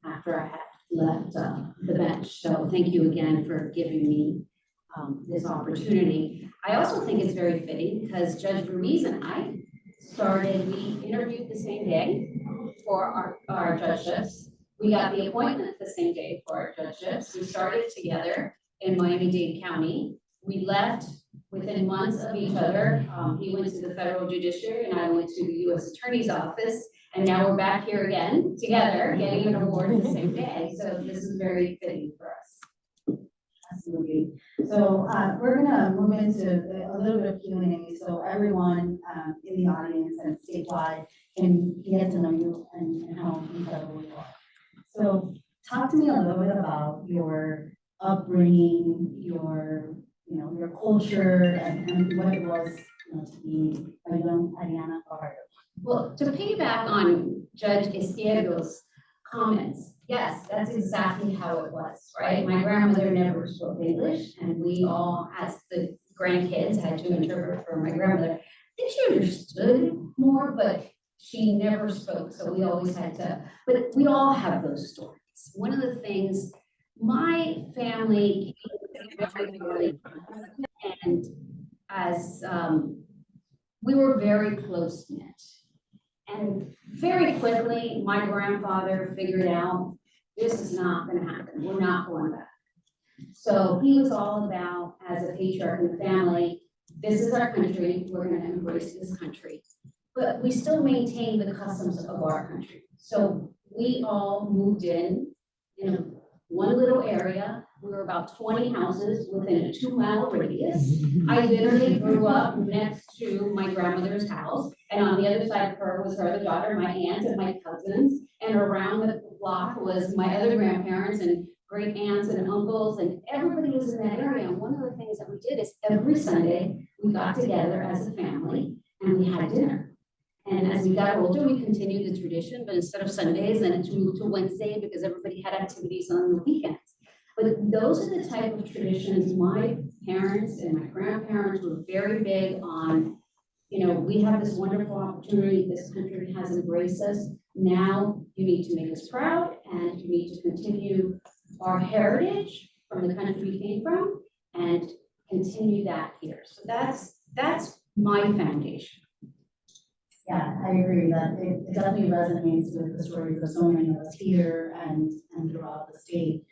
after I had left the bench. So thank you again for giving me this opportunity. I also think it's very fitting because Judge Ruiz and I we interviewed the same day for our judgeships. We got the appointment the same day for our judgeships. We started together in Miami-Dade County. We left within months of each other. He went to the federal judiciary and I went to the U.S. Attorney's Office. And now we're back here again together, getting an award the same day. So this is very fitting for us. Absolutely. So we're gonna move into a little bit of Q&A. So everyone in the audience and statewide can get to know you and how incredible you are. So talk to me a little bit about your upbringing, your culture, and what it was to be a young Ariana Fajardo. Well, to piggyback on Judge Izquierdo's comments, yes, that's exactly how it was, right? My grandmother never spoke English, and we all, as the grandkids, had to interpret for my grandmother. I think she understood more, but she never spoke, so we always had to, but we all have those stories. One of the things, my family very early, and as we were very close-knit. And very quickly, my grandfather figured out, this is not gonna happen, we're not going back. So he was all about, as a patriarch in the family, this is our country, we're gonna embrace this country. But we still maintain the customs of our country. So we all moved in one little area. We were about 20 houses within a 2-mile radius. I literally grew up next to my grandmother's house, and on the other side of her was her other daughter, my aunt, and my cousins. And around the block was my other grandparents and great aunts and uncles, and everybody was in that area. And one of the things that we did is every Sunday we got together as a family and we had dinner. And as we got older, we continued the tradition, but instead of Sundays, then it moved to Wednesday because everybody had activities on the weekends. But those are the type of traditions my parents and my grandparents were very big on. We have this wonderful opportunity. This country has embraced us. Now you need to make us proud and you need to continue our heritage from the country we came from and continue that here. So that's my foundation. Yeah, I agree that it definitely resonates with the stories of so many of us here and throughout the state.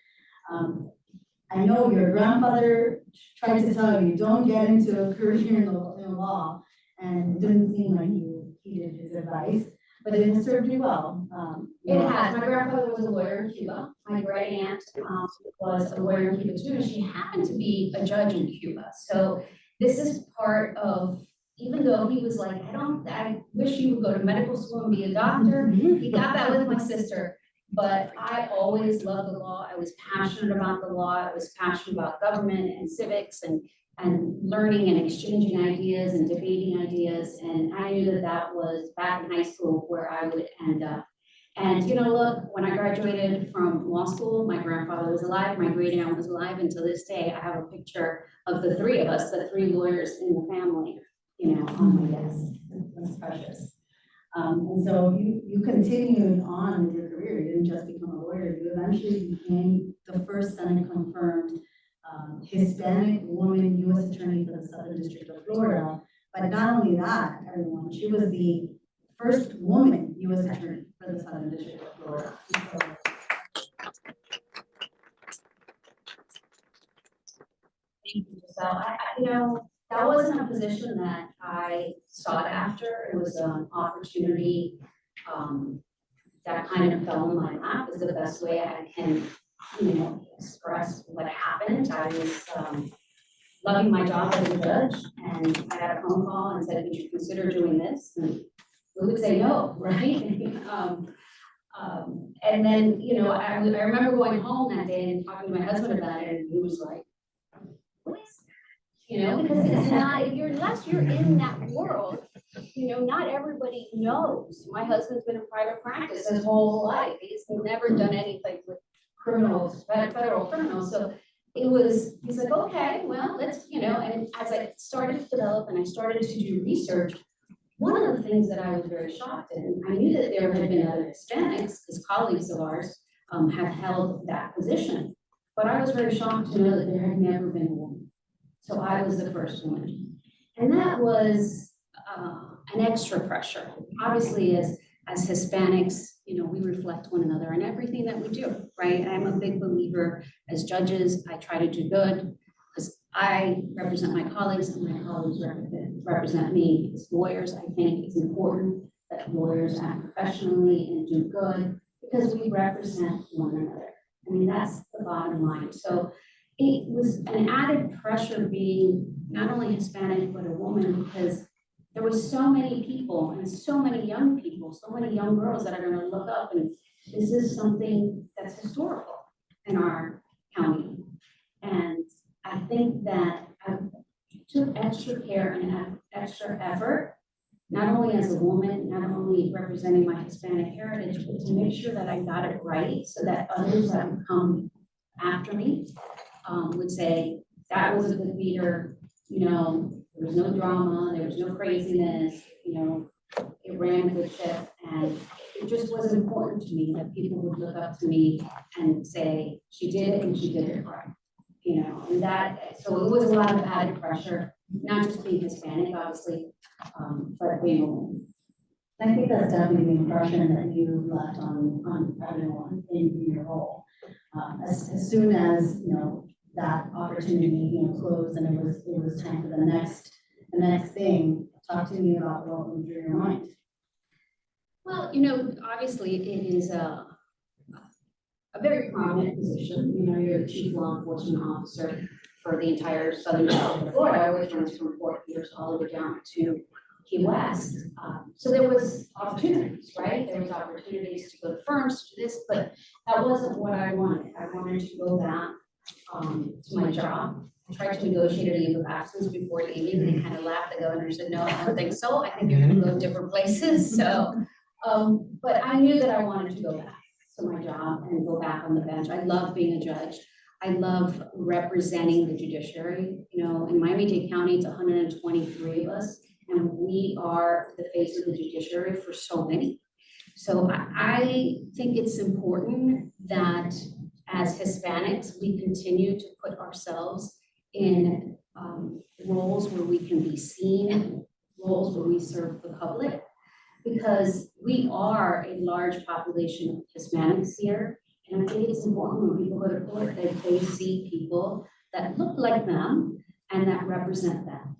I know your grandfather tried to tell you, don't get into a career in law, and it didn't seem like you heeded his advice, but it has served you well. It has. My grandfather was a lawyer in Cuba. My great aunt was a lawyer in Cuba too, and she happened to be a judge in Cuba. So this is part of, even though he was like, I wish you would go to medical school and be a doctor. He got that with my sister. But I always loved the law. I was passionate about the law. I was passionate about government and civics and learning and exchanging ideas and debating ideas. And I knew that that was back in high school where I would end up. And you know, look, when I graduated from law school, my grandfather was alive, my great aunt was alive, and to this day, I have a picture of the three of us, the three lawyers in the family, you know, on my desk. That's precious. And so you continued on with your career. You didn't just become a lawyer. You eventually became the first Senate confirmed Hispanic woman U.S. Attorney for the Southern District of Florida. But not only that, everyone, she was the first woman U.S. Attorney for the Southern District of Florida. Thank you, Giselle. You know, that wasn't a position that I sought after. It was an opportunity that kind of fell in my lap. Is the best way I can, you know, express what happened. I was loving my job as a judge, and I had a phone call and said, "Would you consider doing this?" And we would say no, right? And then, you know, I remember going home that day and talking to my husband about it, and he was like, "What is that?" You know, because it's not, unless you're in that world, you know, not everybody knows. My husband's been in private practice his whole life. He's never done anything with criminals, federal criminals. So it was, he's like, okay, well, let's, you know, and as I started to develop and I started to do research, one of the things that I was very shocked in, I knew that there had been other Hispanics, as colleagues of ours, have held that position. But I was very shocked to know that there had never been a woman. So I was the first woman. And that was an extra pressure. Obviously, as Hispanics, you know, we reflect one another in everything that we do, right? I'm a big believer as judges, I try to do good because I represent my colleagues and my colleagues represent me. As lawyers, I think it's important that lawyers act professionally and do good because we represent one another. I mean, that's the bottom line. So it was an added pressure being not only Hispanic, but a woman, because there were so many people and so many young people, so many young girls that are going to look up, and this is something that's historical in our county. And I think that I took extra care and extra effort, not only as a woman, not only representing my Hispanic heritage, but to make sure that I got it right so that others that would come after me would say, that was a good leader, you know, there was no drama, there was no craziness, you know, it ran a good ship. And it just was important to me that people would look up to me and say, she did it and she did it right. You know, and that, so it was a lot of added pressure, not just being Hispanic, obviously, but being a woman. I think that's definitely the impression that you left on everyone in your role. As soon as, you know, that opportunity, you know, closed and it was time for the next thing, talk to me about what went through your mind. Well, you know, obviously it is a very prominent position. You know, you're the chief law enforcement officer for the entire Southern District of Florida, which runs from Fort Pierce all the way down to Key West. So there was opportunities, right? There was opportunities to go to firms, to do this, but that wasn't what I wanted. I wanted to go back to my job. I tried to negotiate a leave of absence before leaving, and they kind of laughed. The governor said, no, I don't think so. I think you're going to go different places. So, but I knew that I wanted to go back to my job and go back on the bench. I love being a judge. I love representing the judiciary. You know, in Miami-Dade County, it's 123 of us, and we are the face of the judiciary for so many. So I think it's important that as Hispanics, we continue to put ourselves in roles where we can be seen, roles where we serve the public, because we are a large population of Hispanics here, And I think it's important when people go to court that they see people that look like them and that represent them.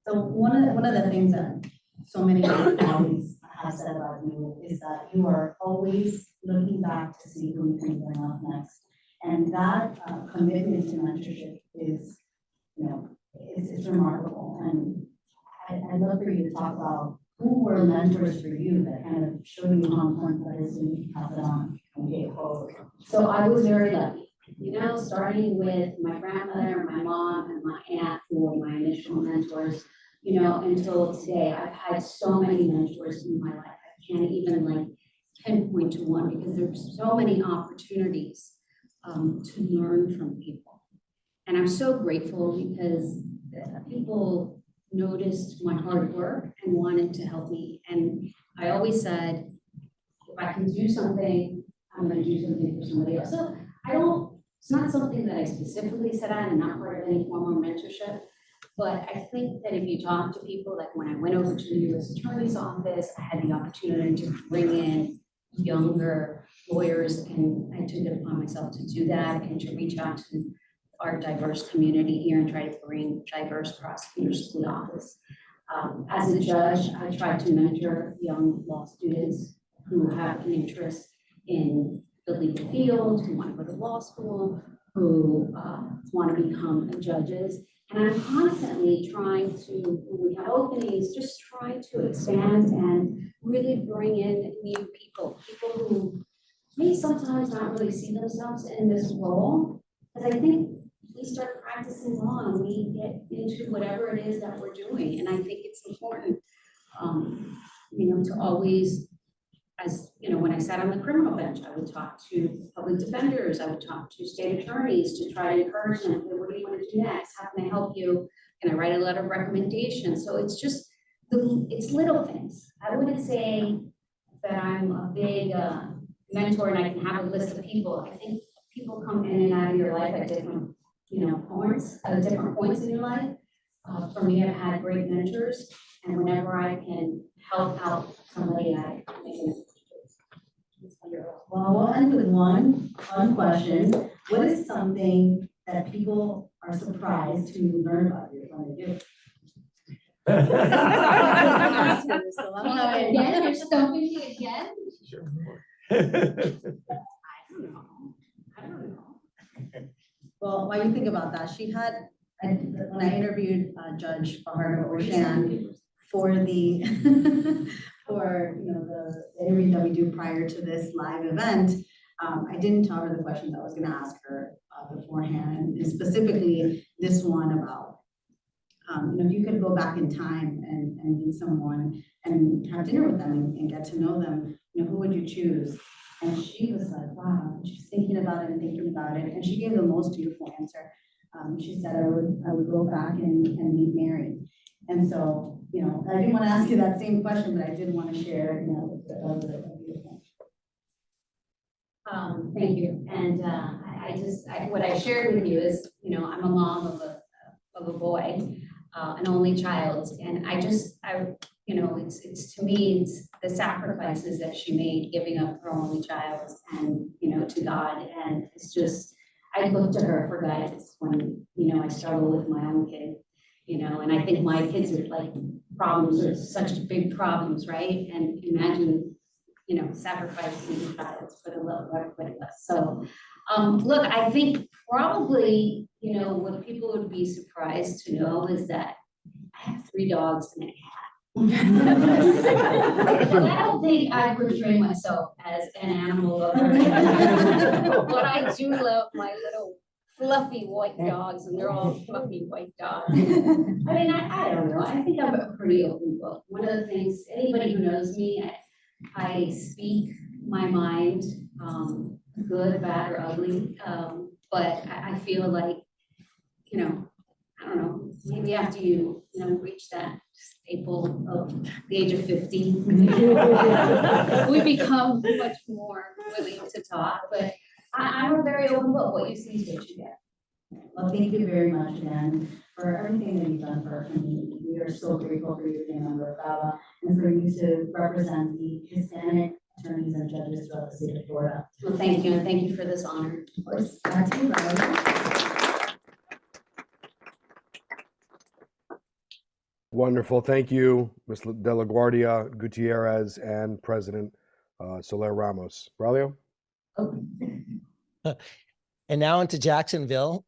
So one of the things that so many colleagues have said about you is that you are always looking back to see who you can bring up next. And that commitment to mentorship is, you know, it's remarkable. And I'd love for you to talk about who were mentors for you that kind of showed you how important that is and you can pass it on and get forward. So I was very lucky, you know, starting with my grandmother, my mom, and my aunt, who were my initial mentors, you know, until today. I've had so many mentors in my life. I can't even like pinpoint to one because there's so many opportunities to learn from people. And I'm so grateful because people noticed my hard work and wanted to help me. And I always said, if I can do something, I'm going to do something for somebody else. So it's not something that I specifically said I'm not part of any form of mentorship, but I think that if you talk to people, like when I went over to the U.S. Attorney's Office, I had the opportunity to bring in younger lawyers, and I took it upon myself to do that and to reach out to our diverse community here and try to bring diverse prosecutors to the office. As a judge, I try to mentor young law students who have an interest in the legal field, who want to go to law school, who want to become judges. And I'm constantly trying to, when we have openings, just trying to expand and really bring in new people who may sometimes not really see themselves in this role. Because I think we start practicing law and we get into whatever it is that we're doing. And I think it's important, you know, to always, as you know, when I sat on the criminal bench, I would talk to public defenders, I would talk to state attorneys to try to encourage them, what do you want to do next? How can I help you? Can I write a letter of recommendation? So it's just, it's little things. I wouldn't say that I'm a big mentor and I can have a list of people. I think people come in and out of your life at different, you know, different points in your life. For me, I've had great mentors, and whenever I can help out somebody, I make it. Well, we'll end with one question. What is something that people are surprised to learn about you when they do? Again, you're stumping me again? I don't know. Well, while you think about that, she had, when I interviewed Judge Fajardo Orshan for the for the interview that we do prior to this live event, I didn't tell her the questions I was going to ask her beforehand, and specifically this one about if you could go back in time and meet someone and have dinner with them and get to know them, who would you choose? And she was like, wow, she's thinking about it, and she gave the most beautiful answer. She said, I would go back and meet Mary. And so, I didn't want to ask you that same question, but I did want to share, Thank you. And what I shared with you is, I'm a mom of a boy, an only child, and it's to me, it's the sacrifices that she made giving up her only child and, to God. And it's just, I look to her for guidance when, I struggle with my own kid, and I think my kids are like problems are such big problems, right? And imagine, sacrificing your child for the love of everybody else. So, look, I think probably, what people would be surprised to know is that I have 3 dogs and a cat. I don't think I portray myself as an animal lover, but I do love my little fluffy white dogs, and they're all fluffy white dogs. I mean, I don't know. I think I'm a pretty open book. One of the things, anybody who knows me, I speak my mind, good, bad, or ugly. But I feel like, I don't know, maybe after you, reach that staple of the age of 50, we become much more willing to talk. But I'm a very open book. What you see is what you get. Well, thank you very much, again, for everything that you've done for our community. We are so grateful for you being a member of GABA and for you to represent the Hispanic attorneys and judges throughout the state of Florida. Well, thank you, and thank you for this honor. Of course, back to you, Braulio. Wonderful. Thank you, Ms. De La Guardia Gutierrez and President Soler Ramos. Braulio? And now into Jacksonville,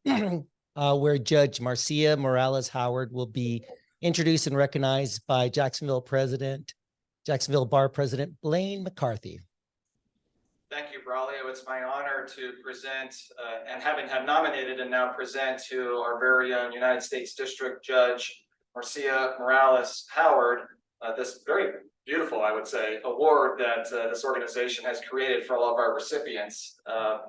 where Judge Marcia Morales Howard will be introduced and recognized by Jacksonville Bar President Blaine McCarthy. Thank you, Braulio. It's my honor to present and have nominated and now present to our very own United States District Judge Marcia Morales Howard this very beautiful, I would say, award that this organization has created for all of our recipients.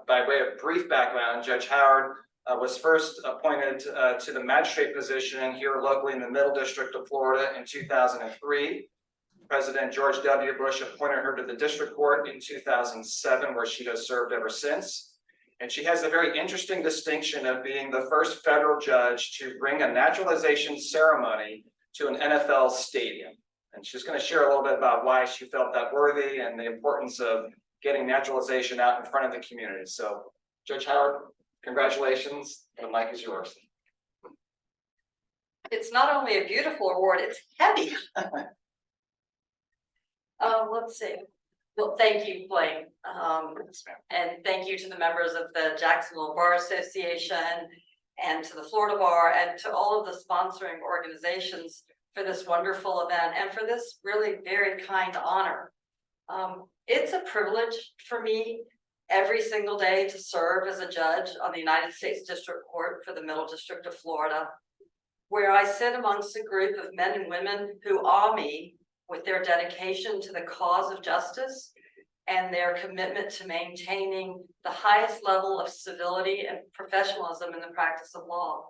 By way of brief background, Judge Howard was first appointed to the magistrate position here locally in the Middle District of Florida in 2003. President George W. Bush appointed her to the district court in 2007, where she has served ever since. And she has a very interesting distinction of being the first federal judge to bring a naturalization ceremony to an NFL stadium. And she's going to share a little bit about why she felt that worthy and the importance of getting naturalization out in front of the community. So, Judge Howard, congratulations. The mic is yours. It's not only a beautiful award, it's heavy. Let's see. Well, thank you, Blaine. And thank you to the members of the Jacksonville Bar Association and to the Florida Bar and to all of the sponsoring organizations for this wonderful event and for this really very kind honor. It's a privilege for me every single day to serve as a judge on the United States District Court for the Middle District of Florida, where I sit amongst a group of men and women who awe me with their dedication to the cause of justice and their commitment to maintaining the highest level of civility and professionalism in the practice of law.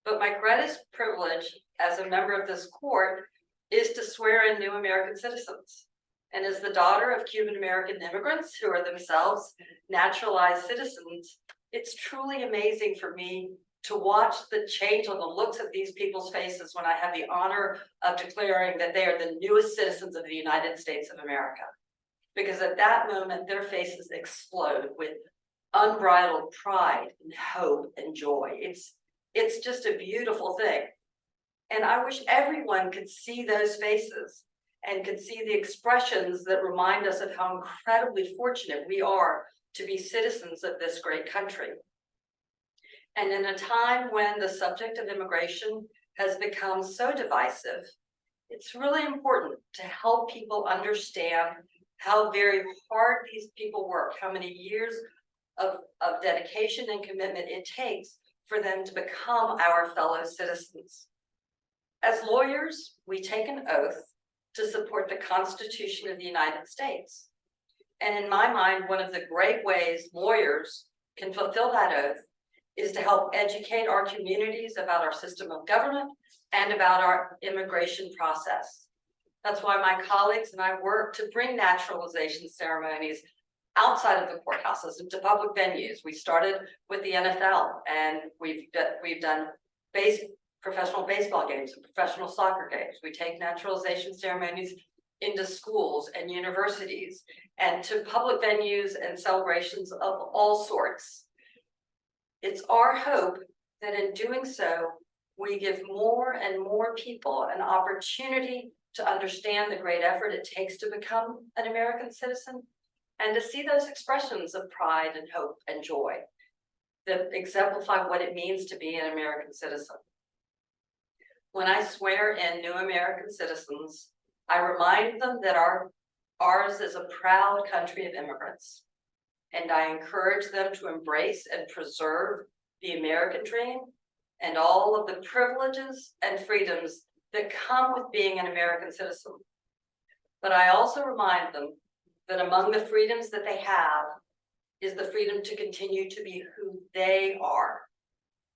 But my greatest privilege as a member of this court is to swear in new American citizens. And as the daughter of Cuban American immigrants who are themselves naturalized citizens, it's truly amazing for me to watch the change on the looks of these people's faces when I have the honor of declaring that they are the newest citizens of the United States of America. Because at that moment, their faces explode with unbridled pride and hope and joy. It's just a beautiful thing. And I wish everyone could see those faces and could see the expressions that remind us of how incredibly fortunate we are to be citizens of this great country. And in a time when the subject of immigration has become so divisive, it's really important to help people understand how very hard these people work, how many years of dedication and commitment it takes for them to become our fellow citizens. As lawyers, we take an oath to support the Constitution of the United States. And in my mind, one of the great ways lawyers can fulfill that oath is to help educate our communities about our system of government and about our immigration process. That's why my colleagues and I work to bring naturalization ceremonies outside of the courthouses into public venues. We started with the NFL, and we've done professional baseball games and professional soccer games. We take naturalization ceremonies into schools and universities and to public venues and celebrations of all sorts. It's our hope that in doing so, we give more and more people an opportunity to understand the great effort it takes to become an American citizen and to see those expressions of pride and hope and joy that exemplify what it means to be an American citizen. When I swear in new American citizens, I remind them that ours is a proud country of immigrants. And I encourage them to embrace and preserve the American dream and all of the privileges and freedoms that come with being an American citizen. But I also remind them that among the freedoms that they have is the freedom to continue to be who they are.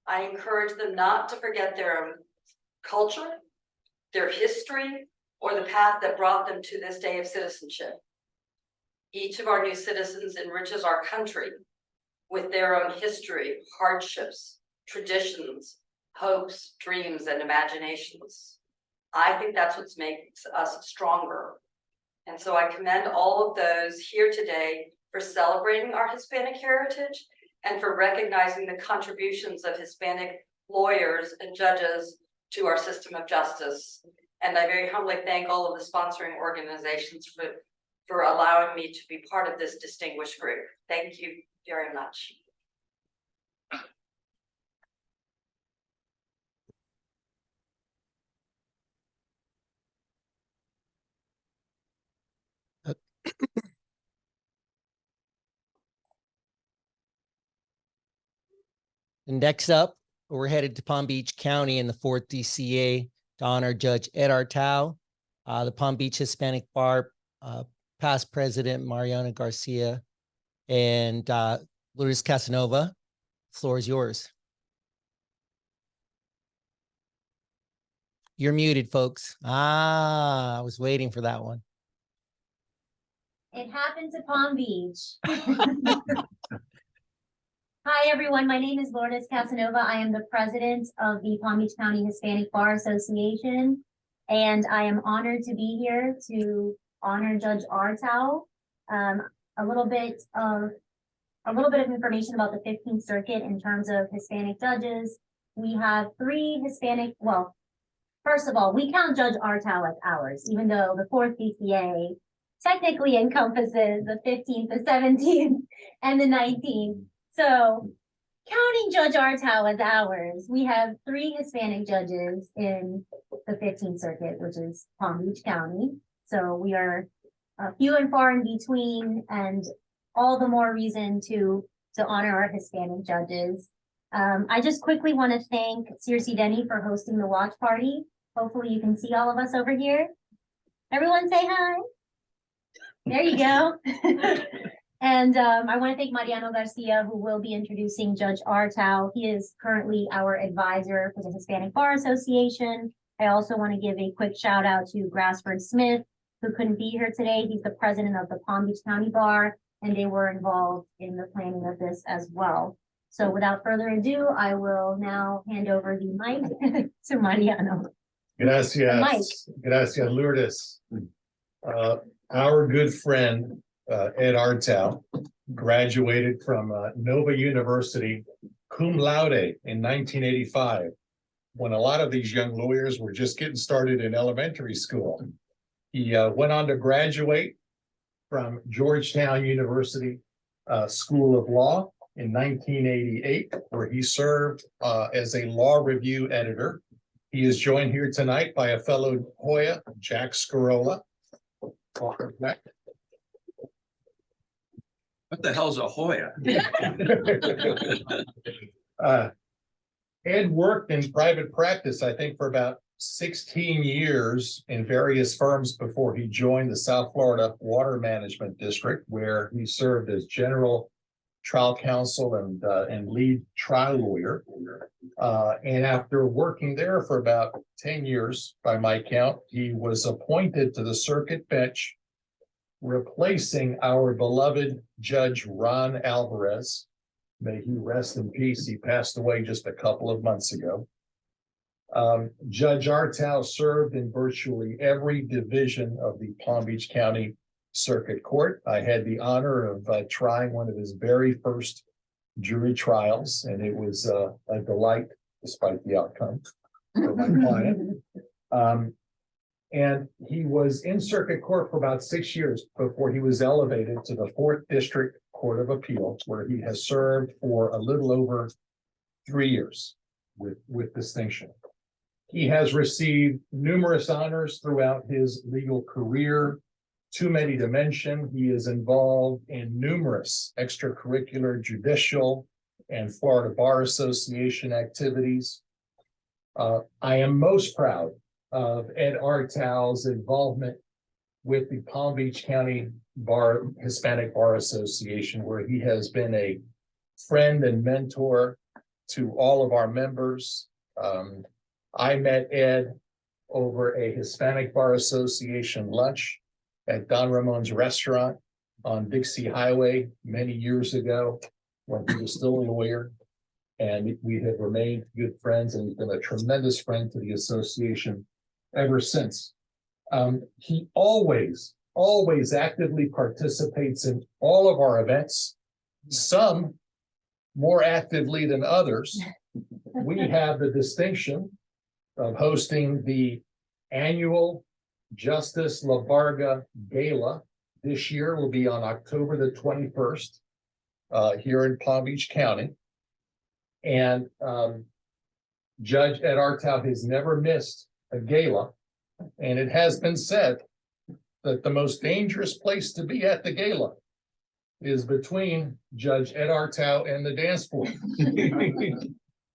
I encourage them not to forget their own culture, their history, or the path that brought them to this day of citizenship. Each of our new citizens enriches our country with their own history, hardships, traditions, hopes, dreams, and imaginations. I think that's what makes us stronger. And so I commend all of those here today for celebrating our Hispanic heritage and for recognizing the contributions of Hispanic lawyers and judges to our system of justice. And I very humbly thank all of the sponsoring organizations for allowing me to be part of this distinguished group. Thank you very much. And next up, we're headed to Palm Beach County in the 4th DCA to honor Judge Ed Artau, the Palm Beach Hispanic Bar past president Mariana Garcia, and Lourdes Casanova. Floor is yours. You're muted, folks. I was waiting for that one. It happened to Palm Beach. Hi, everyone. My name is Lourdes Casanova. I am the president of the Palm Beach County Hispanic Bar Association, and I am honored to be here to honor Judge Artau. A little bit of information about the 15th Circuit in terms of Hispanic judges. We have 3 Hispanic, well, first of all, we count Judge Artau as ours, even though the 4th DCA technically encompasses the 15th, the 17th, and the 19th. So counting Judge Artau as ours, we have 3 Hispanic judges in the 15th Circuit, which is Palm Beach County. So we are few and far in between, and all the more reason to honor our Hispanic judges. I just quickly want to thank Circe Denny for hosting the watch party. Hopefully you can see all of us over here. Everyone say hi. There you go. And I want to thank Mariano Garcia, who will be introducing Judge Artau. He is currently our advisor for the Hispanic Bar Association. I also want to give a quick shout out to Grassford Smith, who couldn't be here today. He's the president of the Palm Beach County Bar, and they were involved in the planning of this as well. So without further ado, I will now hand over the mic to Mariano. Gracias. Gracias, Lourdes. Our good friend, Ed Artau, graduated from Nova University cum laude in 1985, when a lot of these young lawyers were just getting started in elementary school. He went on to graduate from Georgetown University School of Law in 1988, where he served as a law review editor. He is joined here tonight by a fellow Hoya, Jack Scarola. Welcome back. What the hell's a Hoya? Ed worked in private practice, I think, for about 16 years in various firms before he joined the South Florida Water Management District, where he served as general trial counsel and lead trial lawyer. And after working there for about 10 years, by my count, he was appointed to the circuit bench, replacing our beloved Judge Ron Alvarez. May he rest in peace. He passed away just a couple of months ago. Judge Artau served in virtually every division of the Palm Beach County Circuit Court. I had the honor of trying one of his very first jury trials, and it was a delight, despite the outcome, for my client. And he was in circuit court for about 6 years before he was elevated to the 4th District Court of Appeal, where he has served for a little over 3 years with distinction. He has received numerous honors throughout his legal career, too many to mention. He is involved in numerous extracurricular, judicial, and Florida Bar Association activities. I am most proud of Ed Artau's involvement with the Palm Beach County Hispanic Bar Association, where he has been a friend and mentor to all of our members. I met Ed over a Hispanic Bar Association lunch at Don Ramon's restaurant on Dixie Highway many years ago when he was still a lawyer. And we have remained good friends, and he's been a tremendous friend to the association ever since. He always always actively participates in all of our events, some more actively than others. We have the distinction of hosting the annual Justice La Varga Gala. This year will be on October the 21st here in Palm Beach County. And Judge Ed Artau has never missed a gala. And it has been said that the most dangerous place to be at the gala is between Judge Ed Artau and the dance floor.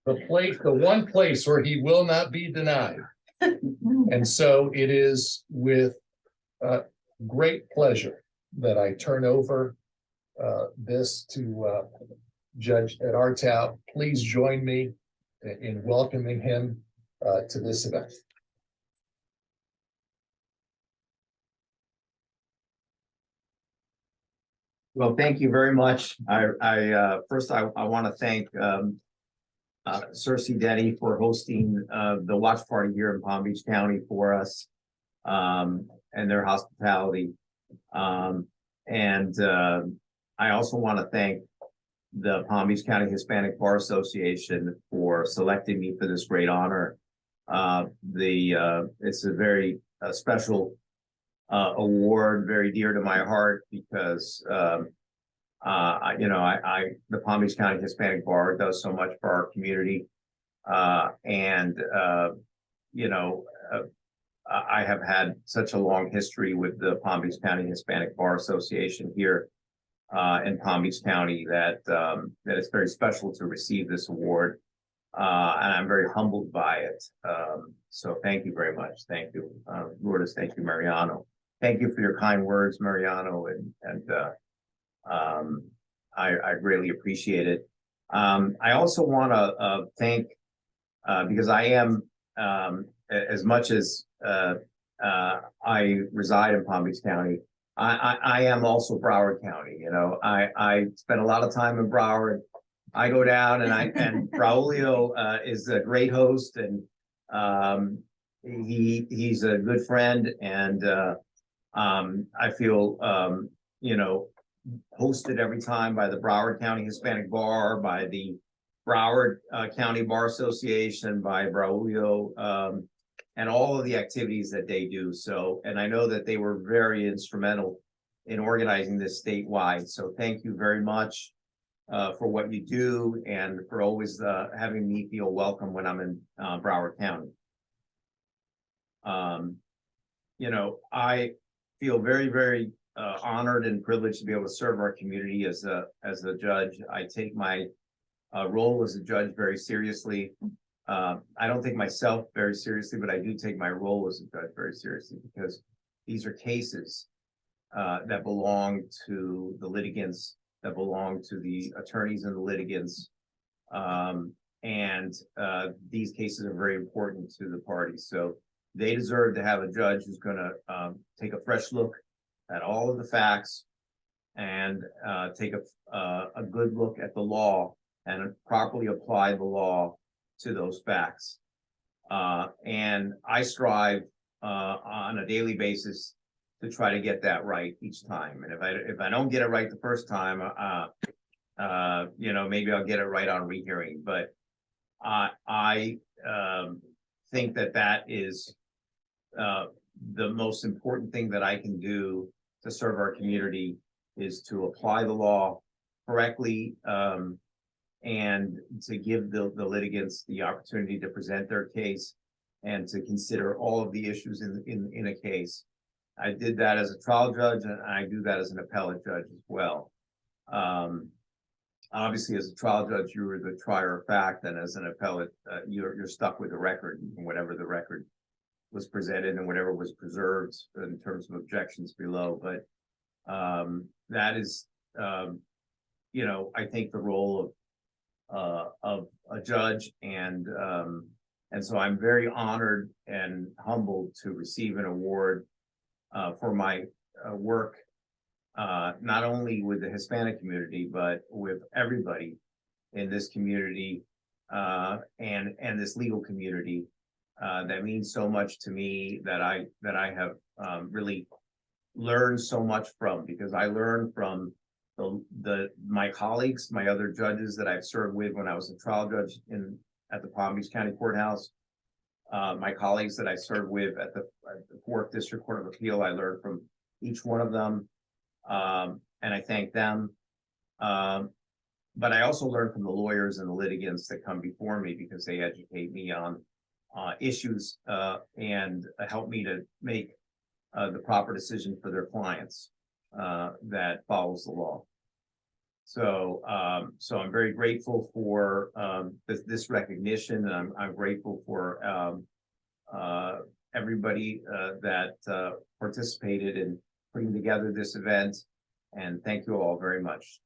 The one place where he will not be denied. And so it is with great pleasure that I turn over this to Judge Ed Artau. Please join me in welcoming him to this event. Well, thank you very much. First I want to thank Cersei Denny for hosting the watch party here in Palm Beach County for us and their hospitality. I also want to thank the Palm Beach County Hispanic Bar Association for selecting me for this great honor. It's a very special award, very dear to my heart, because the Palm Beach County Hispanic Bar does so much for our community, I have had such a long history with the Palm Beach County Hispanic Bar Association here in Palm Beach County that it's very special to receive this award, and I'm very humbled by it. So thank you very much. Thank you, Lourdes. Thank you, Mariano. Thank you for your kind words, Mariano, and I greatly appreciate it. I also want to thank, because I am, as much as I reside in Palm Beach County, I am also Broward County. I spend a lot of time in Broward. I go down and Braulio is a great host, and he's a good friend, and I feel hosted every time by the Broward County Hispanic Bar, by the Broward County Bar Association, by Braulio, and all of the activities that they do. So, and I know that they were very instrumental in organizing this statewide. So thank you very much for what you do, and for always having me feel welcome when I'm in Broward County. I feel very, very honored and privileged to be able to serve our community as a judge. I take my role as a judge very seriously. I don't take myself very seriously, but I do take my role as a judge very seriously, because these are cases that belong to the litigants, that belong to the attorneys and the litigants. These cases are very important to the parties. So they deserve to have a judge who's going to take a fresh look at all of the facts and take a good look at the law and properly apply the law to those facts. And I strive on a daily basis to try to get that right each time. And if I don't get it right the first time, maybe I'll get it right on rehearing. But I think that is the most important thing that I can do to serve our community, is to apply the law correctly, and to give the litigants the opportunity to present their case and to consider all of the issues in a case. I did that as a trial judge, and I do that as an appellate judge as well. Obviously, as a trial judge, you were the trier of fact, and as an appellate, you're stuck with the record, and whatever the record was presented and whatever was preserved in terms of objections below. But that is, I think, the role of a judge, and so I'm very honored and humbled to receive an award for my work, not only with the Hispanic community, but with everybody in this community and this legal community. That means so much to me, that I have really learn so much from, because I learned from my colleagues, my other judges that I've served with when I was a trial judge at the Palm Beach County Courthouse. My colleagues that I served with at the 4th District Court of Appeal, I learned from each one of them, and I thank them. But I also learned from the lawyers and the litigants that come before me, because they educate me on issues and help me to make the proper decision for their clients that follows the law. So, so I'm very grateful for this recognition, and I'm grateful for everybody that participated in putting together this event, and thank you all very much.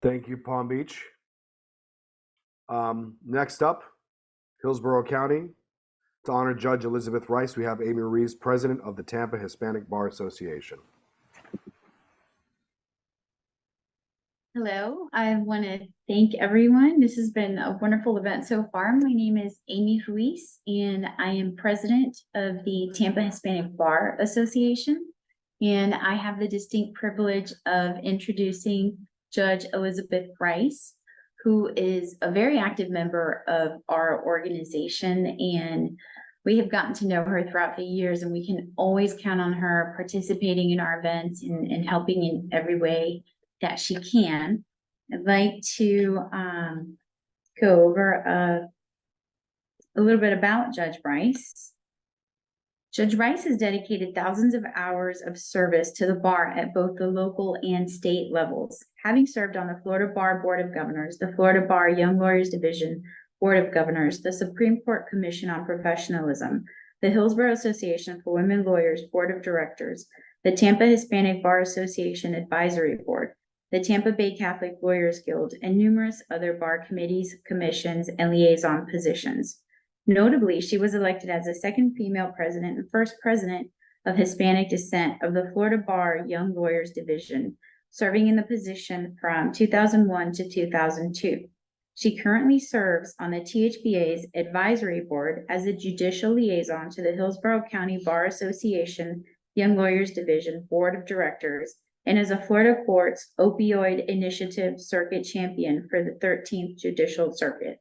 Thank you, Palm Beach. Next up, Hillsborough County. To honor Judge Elizabeth Rice, we have Amy Ruiz, President of the Tampa Hispanic Bar Association. Hello, I want to thank everyone. This has been a wonderful event so far. My name is Amy Ruiz, and I am president of the Tampa Hispanic Bar Association. And I have the distinct privilege of introducing Judge Elizabeth Rice, who is a very active member of our organization. And we have gotten to know her throughout the years, and we can always count on her participating in our events and helping in every way that she can. I'd like to go over a little bit about Judge Rice. Judge Rice has dedicated thousands of hours of service to the bar at both the local and state levels, having served on the Florida Bar Board of Governors, the Florida Bar Young Lawyers Division Board of Governors, the Supreme Court Commission on Professionalism, the Hillsborough Association for Women Lawyers Board of Directors, the Tampa Hispanic Bar Association Advisory Board, the Tampa Bay Catholic Lawyers Guild, and numerous other bar committees, commissions, and liaison positions. Notably, she was elected as the second female president and first president of Hispanic descent of the Florida Bar Young Lawyers Division, serving in the position from 2001 to 2002. She currently serves on the THBA's advisory board as a judicial liaison to the Hillsborough County Bar Association Young Lawyers Division Board of Directors, and is a Florida Courts Opioid Initiative Circuit Champion for the 13th Judicial Circuit.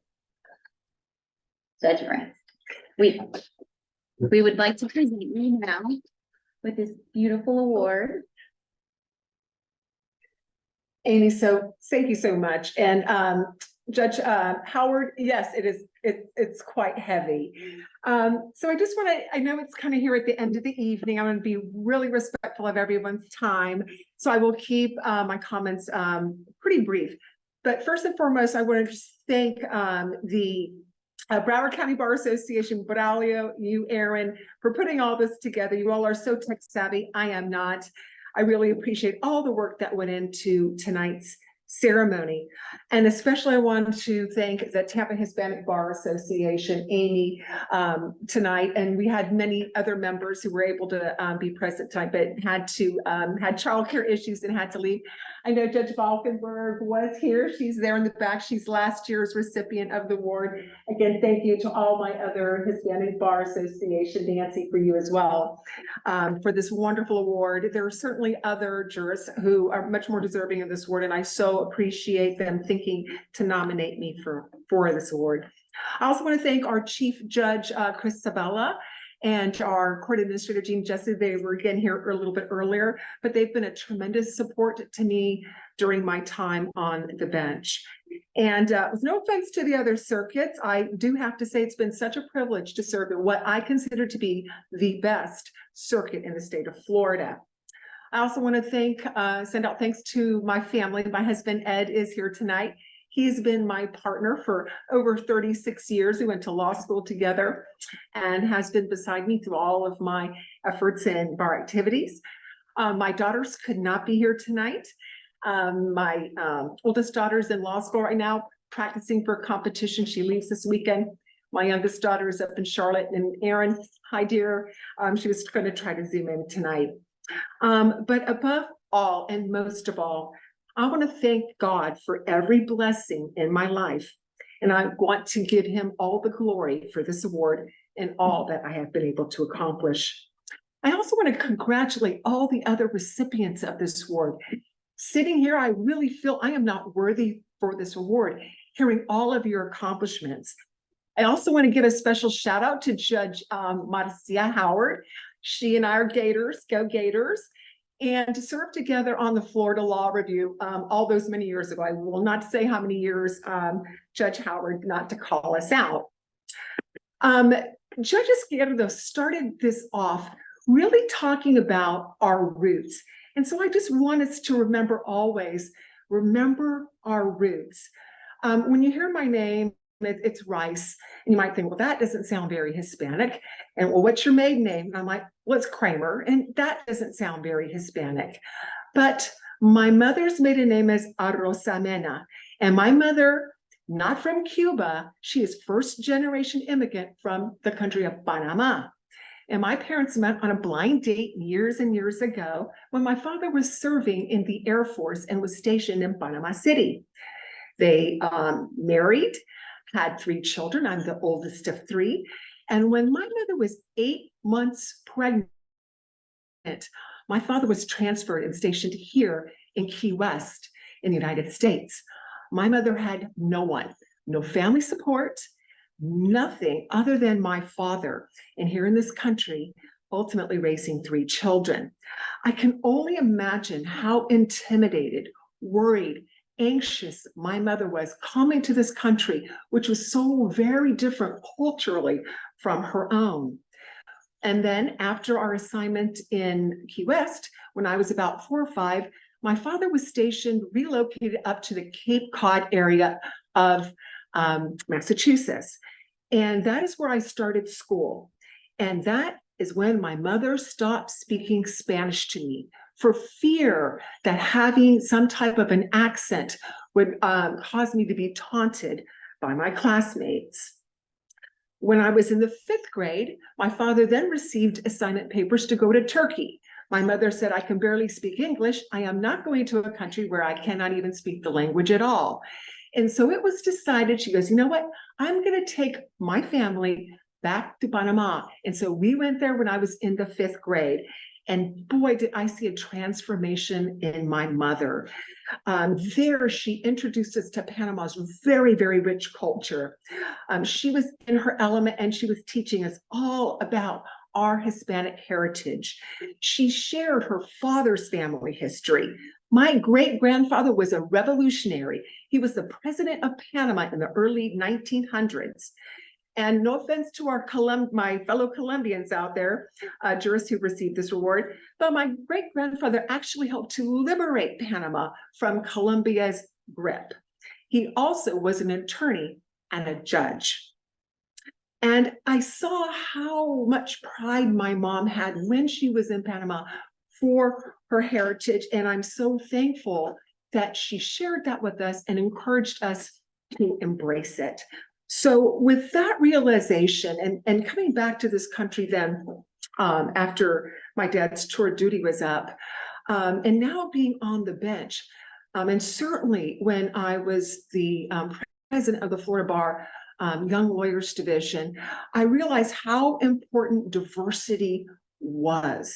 Judge Rice, we would like to present you now with this beautiful award. Amy, so thank you so much. And Judge Howard, yes, it's quite heavy. So I just want to, I know it's kind of here at the end of the evening. I'm going to be really respectful of everyone's time. So I will keep my comments pretty brief. But first and foremost, I want to just thank the Broward County Bar Association, Braulio, you, Aron, for putting all this together. You all are so tech savvy. I am not. I really appreciate all the work that went into tonight's ceremony. And especially I want to thank the Tampa Hispanic Bar Association, Amy, tonight. And we had many other members who were able to be present tonight, but had childcare issues and had to leave. I know Judge Valkenburg was here. She's there in the back. She's last year's recipient of the award. Again, thank you to all my other Hispanic Bar Association, Nancy, for you as well, for this wonderful award. There are certainly other jurists who are much more deserving of this award, and I so appreciate them thinking to nominate me for this award. I also want to thank our Chief Judge, Chris Sabella, and our court administrator, Jean Jesse. They were again here a little bit earlier, but they've been a tremendous support to me during my time on the bench. And with no offense to the other circuits, I do have to say it's been such a privilege to serve in what I consider to be the best circuit in the state of Florida. I also want to send out thanks to my family. My husband, Ed, is here tonight. He's been my partner for over 36 years. We went to law school together and has been beside me through all of my efforts and bar activities. My daughters could not be here tonight. My oldest daughter's in law school right now, practicing for a competition. She leaves this weekend. My youngest daughter is up in Charlotte. And Aron, hi dear, she was going to try to Zoom in tonight. But above all and most of all, I want to thank God for every blessing in my life, and I want to give him all the glory for this award and all that I have been able to accomplish. I also want to congratulate all the other recipients of this award. Sitting here, I really feel I am not worthy for this award, hearing all of your accomplishments. I also want to give a special shout out to Judge Marcia Howard. She and I are Gators, go Gators, and to serve together on the Florida Law Review all those many years ago. I will not say how many years, Judge Howard, not to call us out. Judge Izquierdo started this off really talking about our roots. And so I just want us to remember always, remember our roots. When you hear my name, it's Rice, and you might think, well, that doesn't sound very Hispanic. And well, what's your maiden name? And I'm like, well, it's Kramer, and that doesn't sound very Hispanic. But my mother's maiden name is Rosa, and my mother, not from Cuba, she is first-generation immigrant from the country of Panama. And my parents met on a blind date years and years ago when my father was serving in the Air Force and was stationed in Panama City. They married, had 3 children. I'm the oldest of 3. And when my mother was 8 months pregnant, my father was transferred and stationed here in Key West in the United States. My mother had no one, no family support, nothing other than my father. And here in this country, ultimately raising 3 children. I can only imagine how intimidated, worried, anxious my mother was coming to this country, which was so very different culturally from her own. And then after our assignment in Key West, when I was about 4 or 5, my father was stationed, relocated up to the Cape Cod area of Massachusetts. And that is where I started school. And that is when my mother stopped speaking Spanish to me for fear that having some type of an accent would cause me to be taunted by my classmates. When I was in the 5th grade, my father then received assignment papers to go to Turkey. My mother said, I can barely speak English. I am not going to a country where I cannot even speak the language at all. And so it was decided, she goes, you know what? I'm going to take my family back to Panama. And so we went there when I was in the 5th grade. And boy, did I see a transformation in my mother. There, she introduced us to Panama's very, very rich culture. She was in her element, and she was teaching us all about our Hispanic heritage. She shared her father's family history. My great-grandfather was a revolutionary. He was the president of Panama in the early 1900s. And no offense to our my fellow Colombians out there, jurists who received this award, but my great-grandfather actually helped to liberate Panama from Colombia's grip. He also was an attorney and a judge. And I saw how much pride my mom had when she was in Panama for her heritage. And I'm so thankful that she shared that with us and encouraged us to embrace it. So with that realization and coming back to this country then, after my dad's tour of duty was up, and now being on the bench, and certainly when I was the president of the Florida Bar Young Lawyers Division, I realized how important diversity was.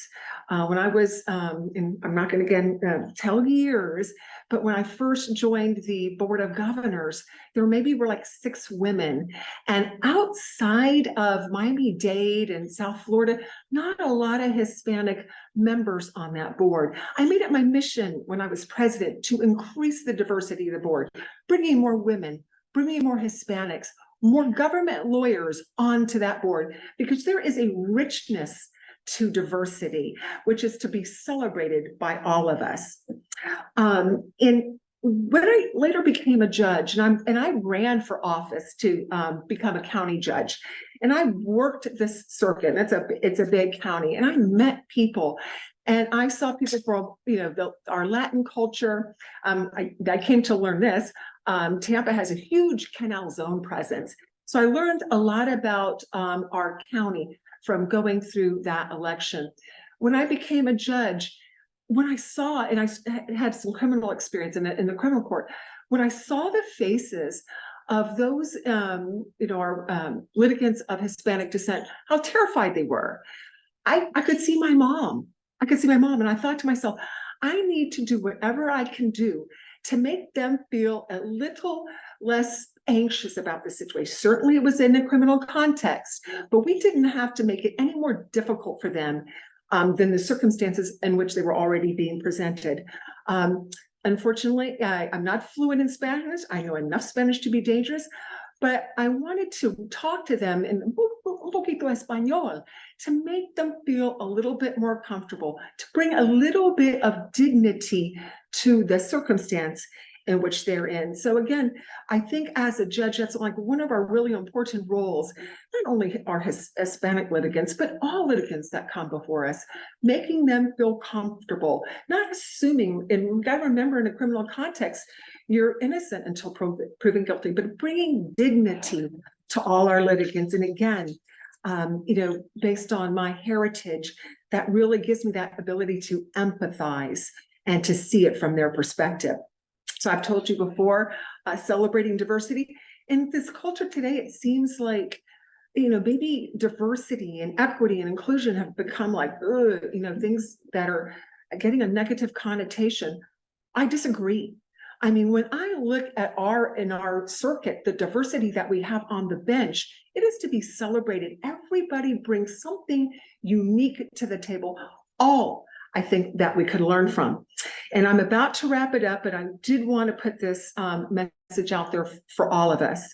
When I was, I'm not going to again tell years, but when I first joined the Board of Governors, there maybe were like 6 women. And outside of Miami-Dade and South Florida, not a lot of Hispanic members on that board. I made it my mission when I was president to increase the diversity of the board, bringing more women, bringing more Hispanics, more government lawyers onto that board, because there is a richness to diversity, which is to be celebrated by all of us. And when I later became a judge, and I ran for office to become a county judge, and I worked this circuit. It's a big county, and I met people, and I saw people from our Latin culture. I came to learn this. Tampa has a huge canal zone presence, so I learned a lot about our county from going through that election. When I became a judge, when I saw, and had some criminal experience in the criminal court, when I saw the faces of those, our litigants of Hispanic descent, how terrified they were. I could see my mom. And I thought to myself, I need to do whatever I can do to make them feel a little less anxious about the situation. Certainly it was in a criminal context, but we didn't have to make it any more difficult for them than the circumstances in which they were already being presented. Unfortunately, I'm not fluent in Spanish. I know enough Spanish to be dangerous, but I wanted to talk to them in un poquito español to make them feel a little bit more comfortable, to bring a little bit of dignity to the circumstance in which they're in. So again, I think as a judge, that's like one of our really important roles, not only our Hispanic litigants, but all litigants that come before us, making them feel comfortable, not assuming, and we've got to remember in a criminal context, you're innocent until proven guilty, but bringing dignity to all our litigants. And again, based on my heritage, that really gives me that ability to empathize and to see it from their perspective. So I've told you before, celebrating diversity. In this culture today, it seems like, maybe diversity and equity and inclusion have become like, things that are getting a negative connotation. I disagree. I mean, when I look at in our circuit, the diversity that we have on the bench, it is to be celebrated. Everybody brings something unique to the table. All I think that we could learn from. And I'm about to wrap it up, but I did want to put this message out there for all of us.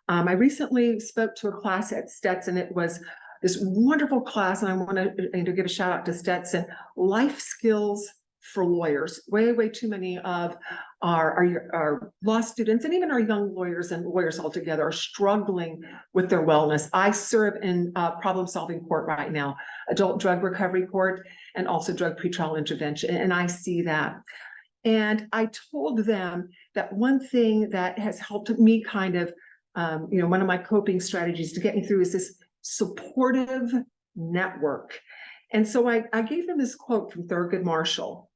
I recently spoke to a class at Stetson. It was this wonderful class, and I want to give a shout out to Stetson. Life skills for lawyers. Way too many of our law students and even our young lawyers and lawyers altogether are struggling with their wellness. I serve in problem-solving court right now, adult drug recovery court, and also drug pretrial intervention, and I see that. And I told them that one thing that has helped me kind of, one of my coping strategies to get me through is this supportive network. And so I gave them this quote from Thurgood Marshall.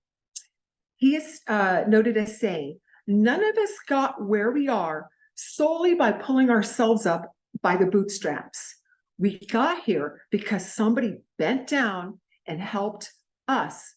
He is noted as saying, "None of us got where we are solely by pulling ourselves up by the bootstraps. We got here because somebody bent down and helped us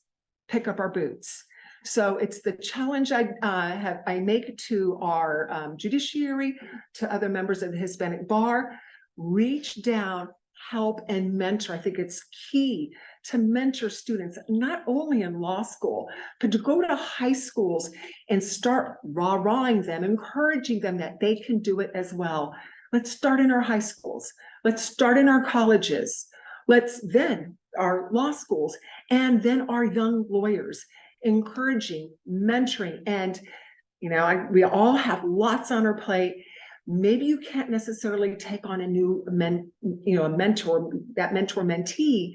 pick up our boots." So it's the challenge I make to our judiciary, to other members of the Hispanic bar: reach down, help, and mentor. I think it's key to mentor students, not only in law school, but to go to high schools and start rah-rahing them, encouraging them that they can do it as well. Let's start in our high schools. Let's start in our colleges. Let's then our law schools, and then our young lawyers, encouraging, mentoring. And, we all have lots on our plate. Maybe you can't necessarily take on a new mentor, that mentor-mentee,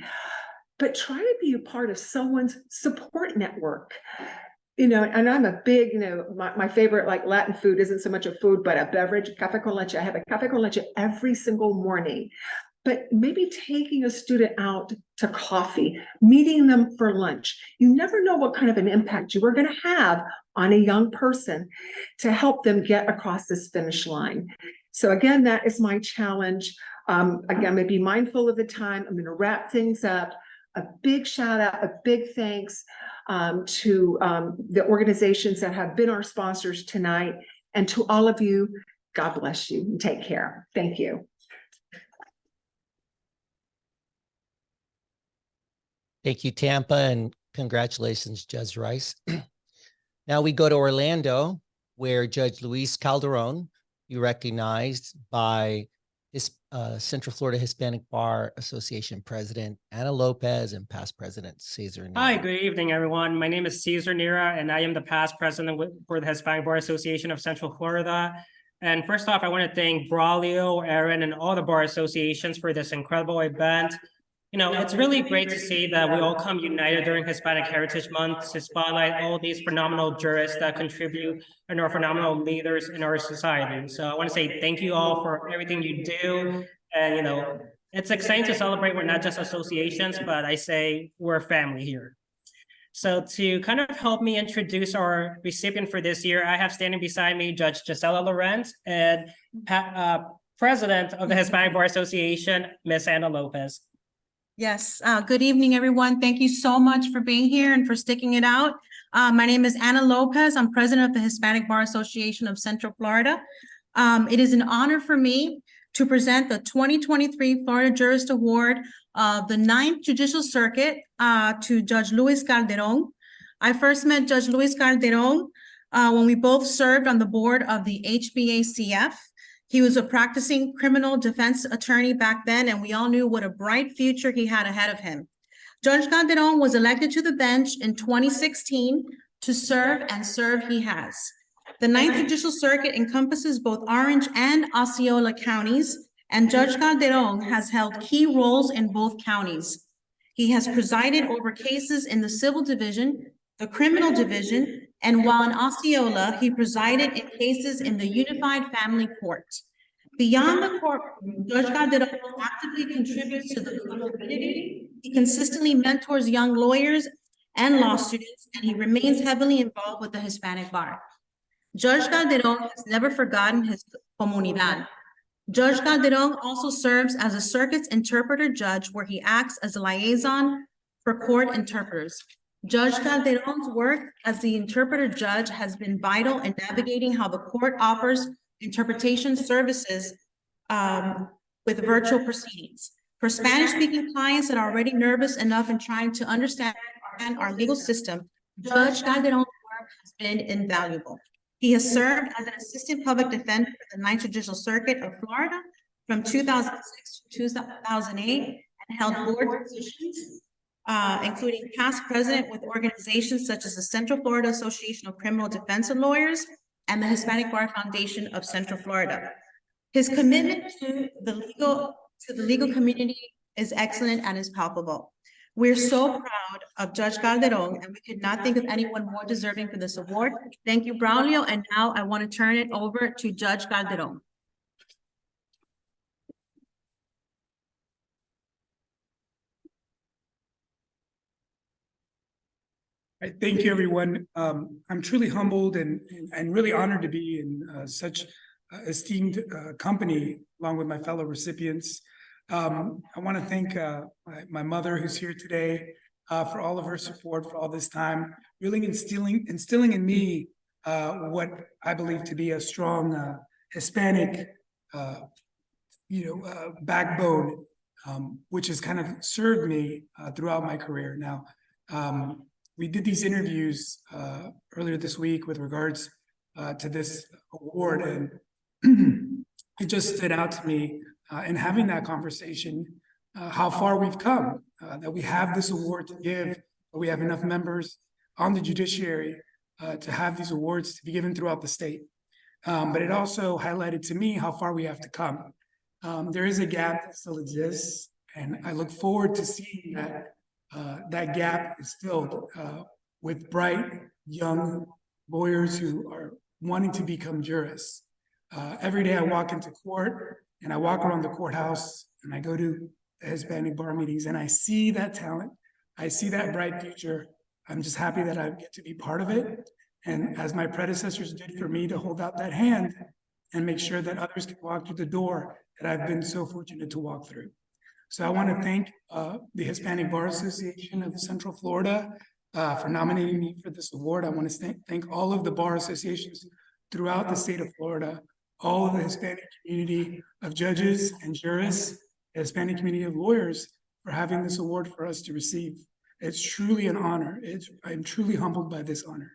but try to be a part of someone's support network. And I'm a big, my favorite Latin food isn't so much a food, but a beverage, café con leche. I have a café con leche every single morning. But maybe taking a student out to coffee, meeting them for lunch. You never know what kind of an impact you are going to have on a young person to help them get across this finish line. So again, that is my challenge. Again, be mindful of the time. I'm going to wrap things up. A big shout out, a big thanks to the organizations that have been our sponsors tonight, and to all of you. God bless you and take care. Thank you. Thank you, Tampa, and congratulations, Judge Rice. Now we go to Orlando, where Judge Luis Calderon, you recognized by Central Florida Hispanic Bar Association President Ana Lopez and past President Cesar Nira. Hi, good evening, everyone. My name is Cesar Nira, and I am the past president for the Hispanic Bar Association of Central Florida. And first off, I want to thank Braulio, Aron, and all the bar associations for this incredible event. It's really great to see that we all come united during Hispanic Heritage Month to spotlight all these phenomenal jurists that contribute and are phenomenal leaders in our society. So I want to say thank you all for everything you do. And, it's exciting to celebrate. We're not just associations, but I say we're a family here. So to kind of help me introduce our recipient for this year, I have standing beside me Judge Gisela Lorenz and President of the Hispanic Bar Association, Ms. Ana Lopez. Yes, good evening, everyone. Thank you so much for being here and for sticking it out. My name is Ana Lopez. I'm president of the Hispanic Bar Association of Central Florida. It is an honor for me to present the 2023 Florida Jurist Award of the 9th Judicial Circuit to Judge Luis Calderon. I first met Judge Luis Calderon when we both served on the board of the HBACF. He was a practicing criminal defense attorney back then, and we all knew what a bright future he had ahead of him. Judge Calderon was elected to the bench in 2016 to serve, and serve he has. The 9th Judicial Circuit encompasses both Orange and Osceola counties, and Judge Calderon has held key roles in both counties. He has presided over cases in the civil division, the criminal division, and while in Osceola, he presided in cases in the Unified Family Court. Beyond the court, Judge Calderon actively contributes to the legal community. He consistently mentors young lawyers and law students, and he remains heavily involved with the Hispanic bar. Judge Calderon has never forgotten his comunidad. Judge Calderon also serves as a circuit's interpreter judge, where he acts as a liaison for court interpreters. Judge Calderon's work as the interpreter judge has been vital in navigating how the court offers interpretation services with virtual proceedings. For Spanish-speaking clients that are already nervous enough in trying to understand our legal system, Judge Calderon's work has been invaluable. He has served as an assistant public defender for the 9th Judicial Circuit of Florida from 2006 to 2008 and held board positions, including past president with organizations such as the Central Florida Association of Criminal Defense Lawyers and the Hispanic Bar Foundation of Central Florida. His commitment to the legal community is excellent and is palpable. We're so proud of Judge Calderon, and we could not think of anyone more deserving for this award. Thank you, Braulio, and now I want to turn it over to Judge Calderon. Thank you, everyone. I'm truly humbled and really honored to be in such esteemed company along with my fellow recipients. I want to thank my mother, who's here today, for all of her support for all this time, really instilling in me what I believe to be a strong Hispanic, backbone, which has kind of served me throughout my career. Now, we did these interviews earlier this week with regards to this award, and it just stood out to me in having that conversation, how far we've come, that we have this award to give, that we have enough members on the judiciary to have these awards to be given throughout the state. But it also highlighted to me how far we have to come. There is a gap that still exists, and I look forward to seeing that that gap is filled with bright, young lawyers who are wanting to become jurists. Every day I walk into court and I walk around the courthouse and I go to the Hispanic bar meetings and I see that talent. I see that bright future. I'm just happy that I get to be part of it. And as my predecessors did for me, to hold out that hand and make sure that others can walk through the door that I've been so fortunate to walk through. So I want to thank the Hispanic Bar Association of Central Florida for nominating me for this award. I want to thank all of the bar associations throughout the state of Florida, all of the Hispanic community of judges and jurists, the Hispanic community of lawyers, for having this award for us to receive. It's truly an honor. I'm truly humbled by this honor.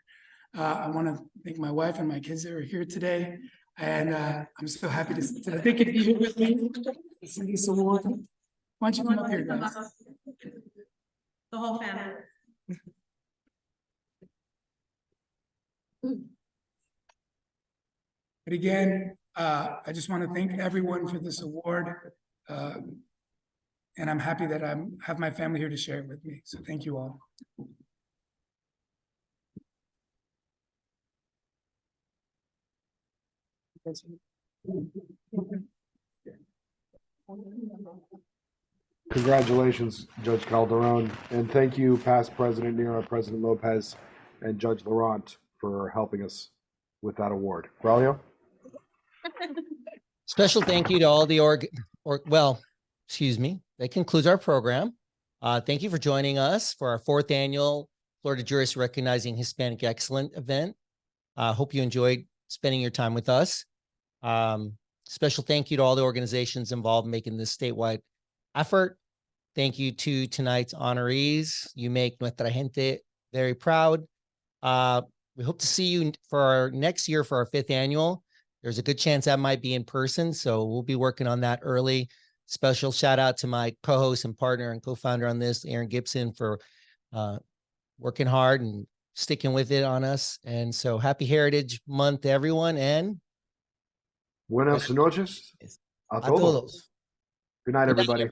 I want to thank my wife and my kids that are here today. And I'm so happy to they could be here with me to see this award. Why don't you come up here, guys? The whole family. But again, I just want to thank everyone for this award. And I'm happy that I have my family here to share it with me. So thank you all. Congratulations, Judge Calderon, and thank you, past President Nira, President Lopez, and Judge Laurent for helping us with that award. Braulio? Special thank you to all the excuse me, that concludes our program. Thank you for joining us for our 4th annual Florida Jurist Recognizing Hispanic Excellent event. Hope you enjoyed spending your time with us. Special thank you to all the organizations involved in making this statewide effort. Thank you to tonight's honorees. You make nuestra gente very proud. We hope to see you for our next year for our 5th annual. There's a good chance that might be in person, so we'll be working on that early. Special shout out to my co-host and partner and co-founder on this, Aron Gibson, for working hard and sticking with it on us. And so happy Heritage Month, everyone, and Buenas noches a todos. Good night, everybody.